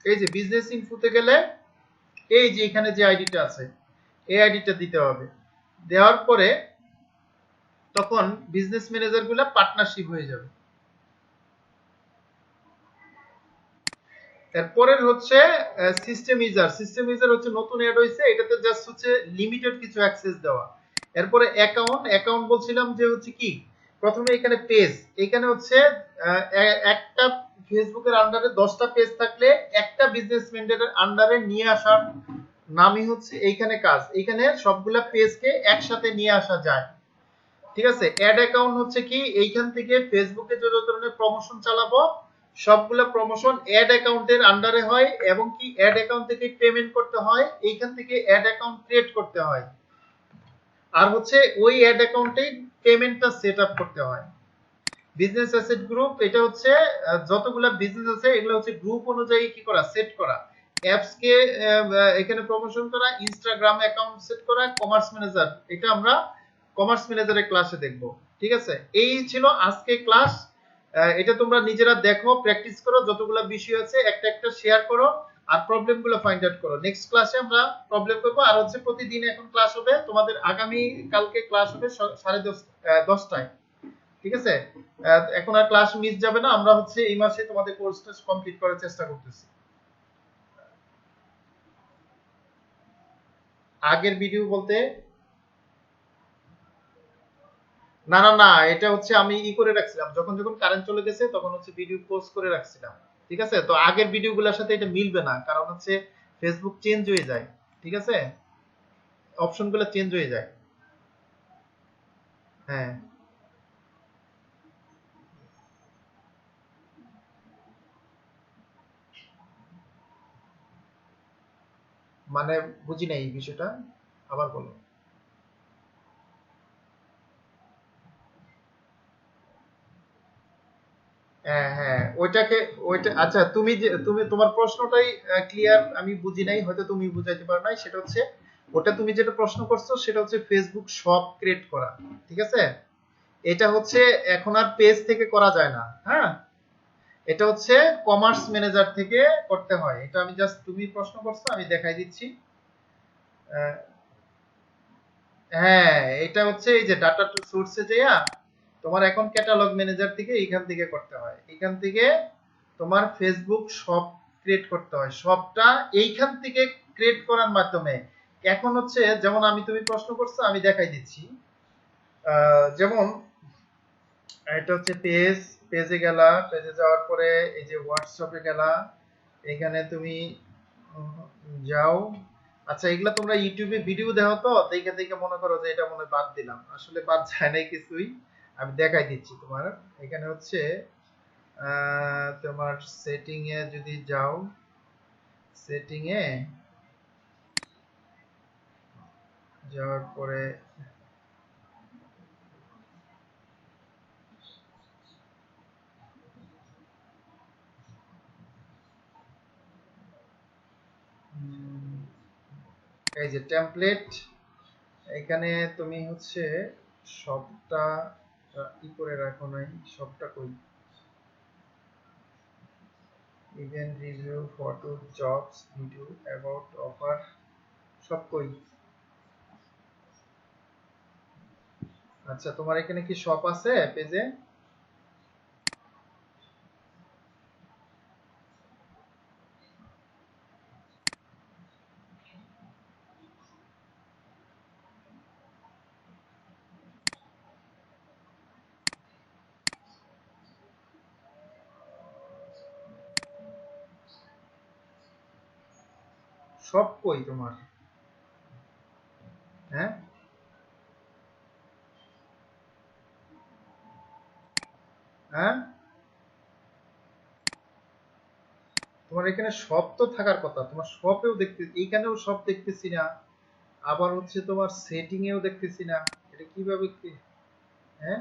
এই যে বিজনেস ইনফোতে গেলে এই যে এখানে যে আইডিটা আছে এই আইডিটা দিতে হবে। দেওয়ার পরে তখন বিজনেস ম্যানেজার গুলা পার্টনারশিপ হয়ে যাবে। এরপরের হচ্ছে সিস্টেম ইউজার হচ্ছে নতুন অ্যাড হয়েছে, এটাতে জাস্ট হচ্ছে লিমিটেড কিছু অ্যাক্সেস দেওয়া। এরপরে অ্যাকাউন্ট বলছিলাম যে হচ্ছে কি প্রথমে এখানে পেজ, এখানে হচ্ছে একটা ফেসবুকের আন্ডারে 10টা পেজ থাকলে একটা বিজনেস ম্যানেজারের আন্ডারে নিয়ে আসার নামই হচ্ছে এইখানে কাজ। এখানে সবগুলা পেজকে একসাথে নিয়ে আসা যায়। ঠিক আছে, অ্যাড অ্যাকাউন্ট হচ্ছে কি এইখান থেকে ফেসবুকে যত ধরনের প্রমোশন চালাবো সবগুলা প্রমোশন অ্যাড অ্যাকাউন্টের আন্ডারে হয়, এবং কি অ্যাড অ্যাকাউন্ট থেকে পেমেন্ট করতে হয়, এইখান থেকে অ্যাড অ্যাকাউন্ট ক্রিয়েট করতে হয়, আর হচ্ছে ওই অ্যাড অ্যাকাউন্টেই পেমেন্টটা সেট আপ করতে হয়। বিজনেস অ্যাসেট গ্রুপ এটা হচ্ছে যতগুলা বিজনেস আছে এগুলো হচ্ছে গ্রুপ অনুযায়ী কি করা, সেট করা। অ্যাপস কে এখানে প্রমোশন করা, ইনস্টাগ্রাম অ্যাকাউন্ট সেট করা, কমার্স ম্যানেজার, এটা আমরা কমার্স ম্যানেজারের ক্লাসে দেখব। ঠিক আছে, এই ছিল আজকে ক্লাস। এটা তোমরা নিজেরা দেখো, প্র্যাকটিস করো, যতগুলা বিষয় আছে একটা একটা শেয়ার করো, আর প্রবলেমগুলো ফাইন্ড আউট করো। নেক্সট ক্লাসে আমরা প্রবলেম করব। আর হচ্ছে প্রতিদিন এখন ক্লাস হবে তোমাদের, আগামী কালকে ক্লাস হবে 10:30টায়। ঠিক আছে, এখন আর ক্লাস মিস যাবে না। আমরা হচ্ছে এই মাসে তোমাদের কোর্সটা কমপ্লিট করার চেষ্টা করতেছি। আগের ভিডিও বলতে না না না, এটা হচ্ছে আমি করে রাখছিলাম, যখন যখন কারেন্ট চলে গেছে তখন হচ্ছে ভিডিও পোস্ট করে রাখছিলাম। ঠিক আছে, তো আগের ভিডিওগুলোর সাথে এটা মিলবে না, কারণ হচ্ছে ফেসবুক চেঞ্জ হয়ে যায়। ঠিক আছে, অপশনগুলো চেঞ্জ হয়ে যায়। হ্যাঁ, মানে বুঝি নাই এই বিষয়টা, আবার বলো। হ্যাঁ হ্যাঁ, ওইটাকে ওইটা আচ্ছা, তুমি তোমার প্রশ্নটাই ক্লিয়ার আমি বুঝি নাই, হয়তো তুমি বুঝাইতে পারো নাই। সেটা হচ্ছে ওটা তুমি যেটা প্রশ্ন করছো সেটা হচ্ছে ফেসবুক শপ ক্রিয়েট করা। ঠিক আছে, এটা হচ্ছে এখন আর পেজ থেকে করা যায় না। হ্যাঁ, এটা হচ্ছে কমার্স ম্যানেজার থেকে করতে হয়। এটা আমি জাস্ট, তুমি প্রশ্ন করছো আমি দেখাই দিচ্ছি। আহ, হ্যাঁ, এটা হচ্ছে এই যে ডাটা সোর্সে যাইয়া তোমার এখন ক্যাটালগ ম্যানেজার থেকে এখান থেকে করতে হয়। এখান থেকে তোমার ফেসবুক শপ ক্রিয়েট করতে হয়। শপটা এইখান থেকে ক্রিয়েট করার মাধ্যমে এখন হচ্ছে, যেমন আমি, তুমি প্রশ্ন করছো আমি দেখাই দিচ্ছি। যেমন এটা হচ্ছে পেজে গেলা, পেজে যাওয়ার পরে এই যে হোয়াটসঅ্যাপে গেলা, এখানে তুমি যাও। আচ্ছা, এগুলা তোমরা ইউটিউবে ভিডিও দেখো, তো দেখে দেখে মনে করো যে এটা মনে হয় বাদ দিলাম, আসলে বাদ যায় নাই কিছুই। আমি দেখাই দিচ্ছি তোমার। এখানে হচ্ছে তোমার সেটিং এ যদি যাও, সেটিং এ যাওয়ার পরে এই যে টেমপ্লেট, এখানে তুমি হচ্ছে সবটা করে রাখো নাই, সবটা কই, event review, photo, jobs, video, about, offer, সব কই? আচ্ছা, তোমার এখানে কি শপ আছে পেজে? শপ কই তোমার? হ্যাঁ, হ্যাঁ, তোমার এখানে শপ তো থাকার কথা, তোমার শপেও দেখতে, এইখানেও শপ দেখতেছি না, আবার হচ্ছে তোমার সেটিং এও দেখতেছি না। এটা কিভাবে কি? হ্যাঁ,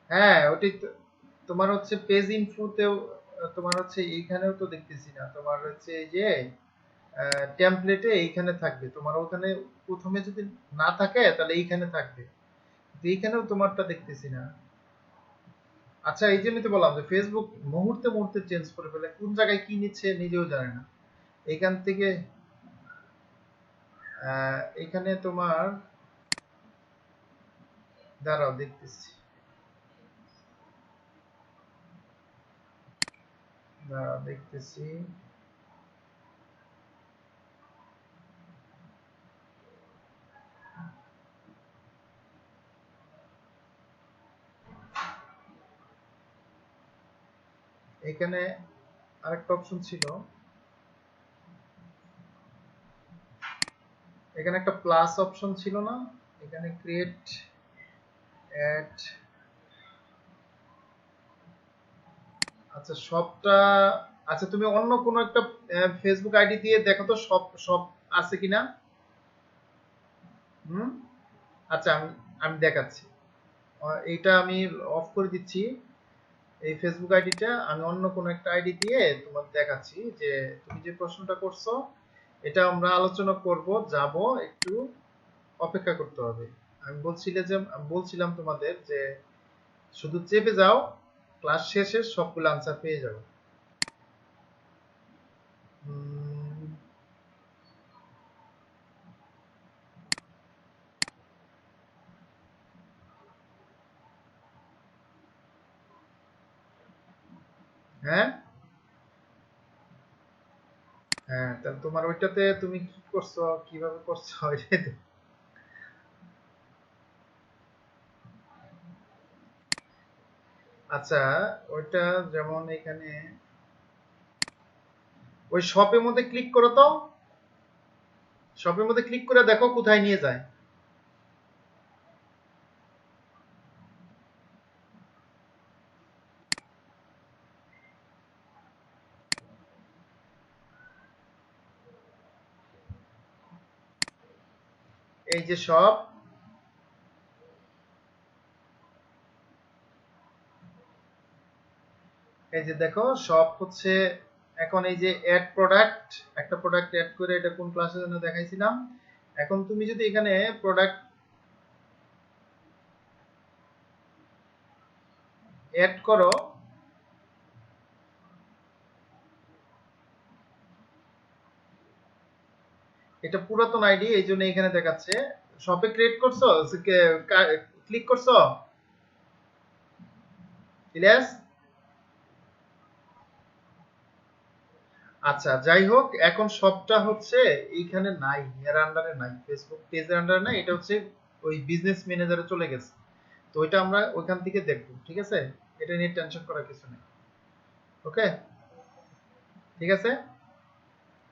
হ্যাঁ, ওটাই তো। তোমার হচ্ছে পেজ ইনফোতেও, তোমার হচ্ছে এইখানেও তো দেখতেছি না। তোমার হচ্ছে এই যে টেমপ্লেটে এইখানে থাকবে, তোমার ওখানে প্রথমে যদি না থাকে তাহলে এইখানে থাকবে, কিন্তু এইখানেও তোমারটা দেখতেছি না। আচ্ছা, এই জন্যই তো বললাম যে ফেসবুক মুহূর্তে মুহূর্তে চেঞ্জ করে ফেলে, কোন জায়গায় কি নিচ্ছে নিজেও জানে না। এখান থেকে এখানে তোমার, দাঁড়াও দেখতেছি, দাঁড়াও দেখতেছি। এখানে আরেকটা অপশন ছিল, এখানে একটা প্লাস অপশন ছিল না? এখানে ক্রিয়েট অ্যাড। আচ্ছা, সবটা, আচ্ছা তুমি অন্য কোনো একটা ফেসবুক আইডি দিয়ে দেখো তো সব সব আছে কিনা। হুম, আচ্ছা আমি আমি দেখাচ্ছি। এইটা আমি অফ করে দিচ্ছি, এই ফেসবুক আইডিটা আমি অন্য কোনো একটা আইডি দিয়ে তোমার দেখাচ্ছি যে তুমি যে প্রশ্নটা করছো এটা আমরা আলোচনা করব, যাব, একটু অপেক্ষা করতে হবে। আমি বলছিলাম তোমাদের যে শুধু চেপে যাও, ক্লাস শেষে সবগুলো আনসার পেয়ে যাবে। উম, হ্যাঁ, হ্যাঁ, তাহলে তোমার ওইটাতে তুমি কি করছো, কিভাবে করছো ওইটাই তো। আচ্ছা, ওইটা যেমন এখানে ওই শপের মধ্যে ক্লিক করো তো, শপের মধ্যে ক্লিক করে দেখো কোথায় নিয়ে যায়। এই যে শপ, এই যে দেখো শপ হচ্ছে, এখন এই যে অ্যাড প্রোডাক্ট, একটা প্রোডাক্ট অ্যাড করে, এটা কোন ক্লাসের জন্য দেখাইছিলাম। এখন তুমি যদি এখানে প্রোডাক্ট অ্যাড করো, এটা পুরাতন আইডি এই জন্য এখানে দেখাচ্ছে। শপে ক্রিয়েট করছো, ক্লিক করছো ইলিয়াস? আচ্ছা, যাই হোক, এখন সবটা হচ্ছে এইখানে নাই, এর আন্ডারে নাই, ফেসবুক পেজের আন্ডারে নাই, এটা হচ্ছে ওই বিজনেস ম্যানেজারে চলে গেছে। তো ওইটা আমরা ওইখান থেকে দেখবো, ঠিক আছে? এটা নিয়ে টেনশন করার কিছু নেই। ওকে, ঠিক আছে।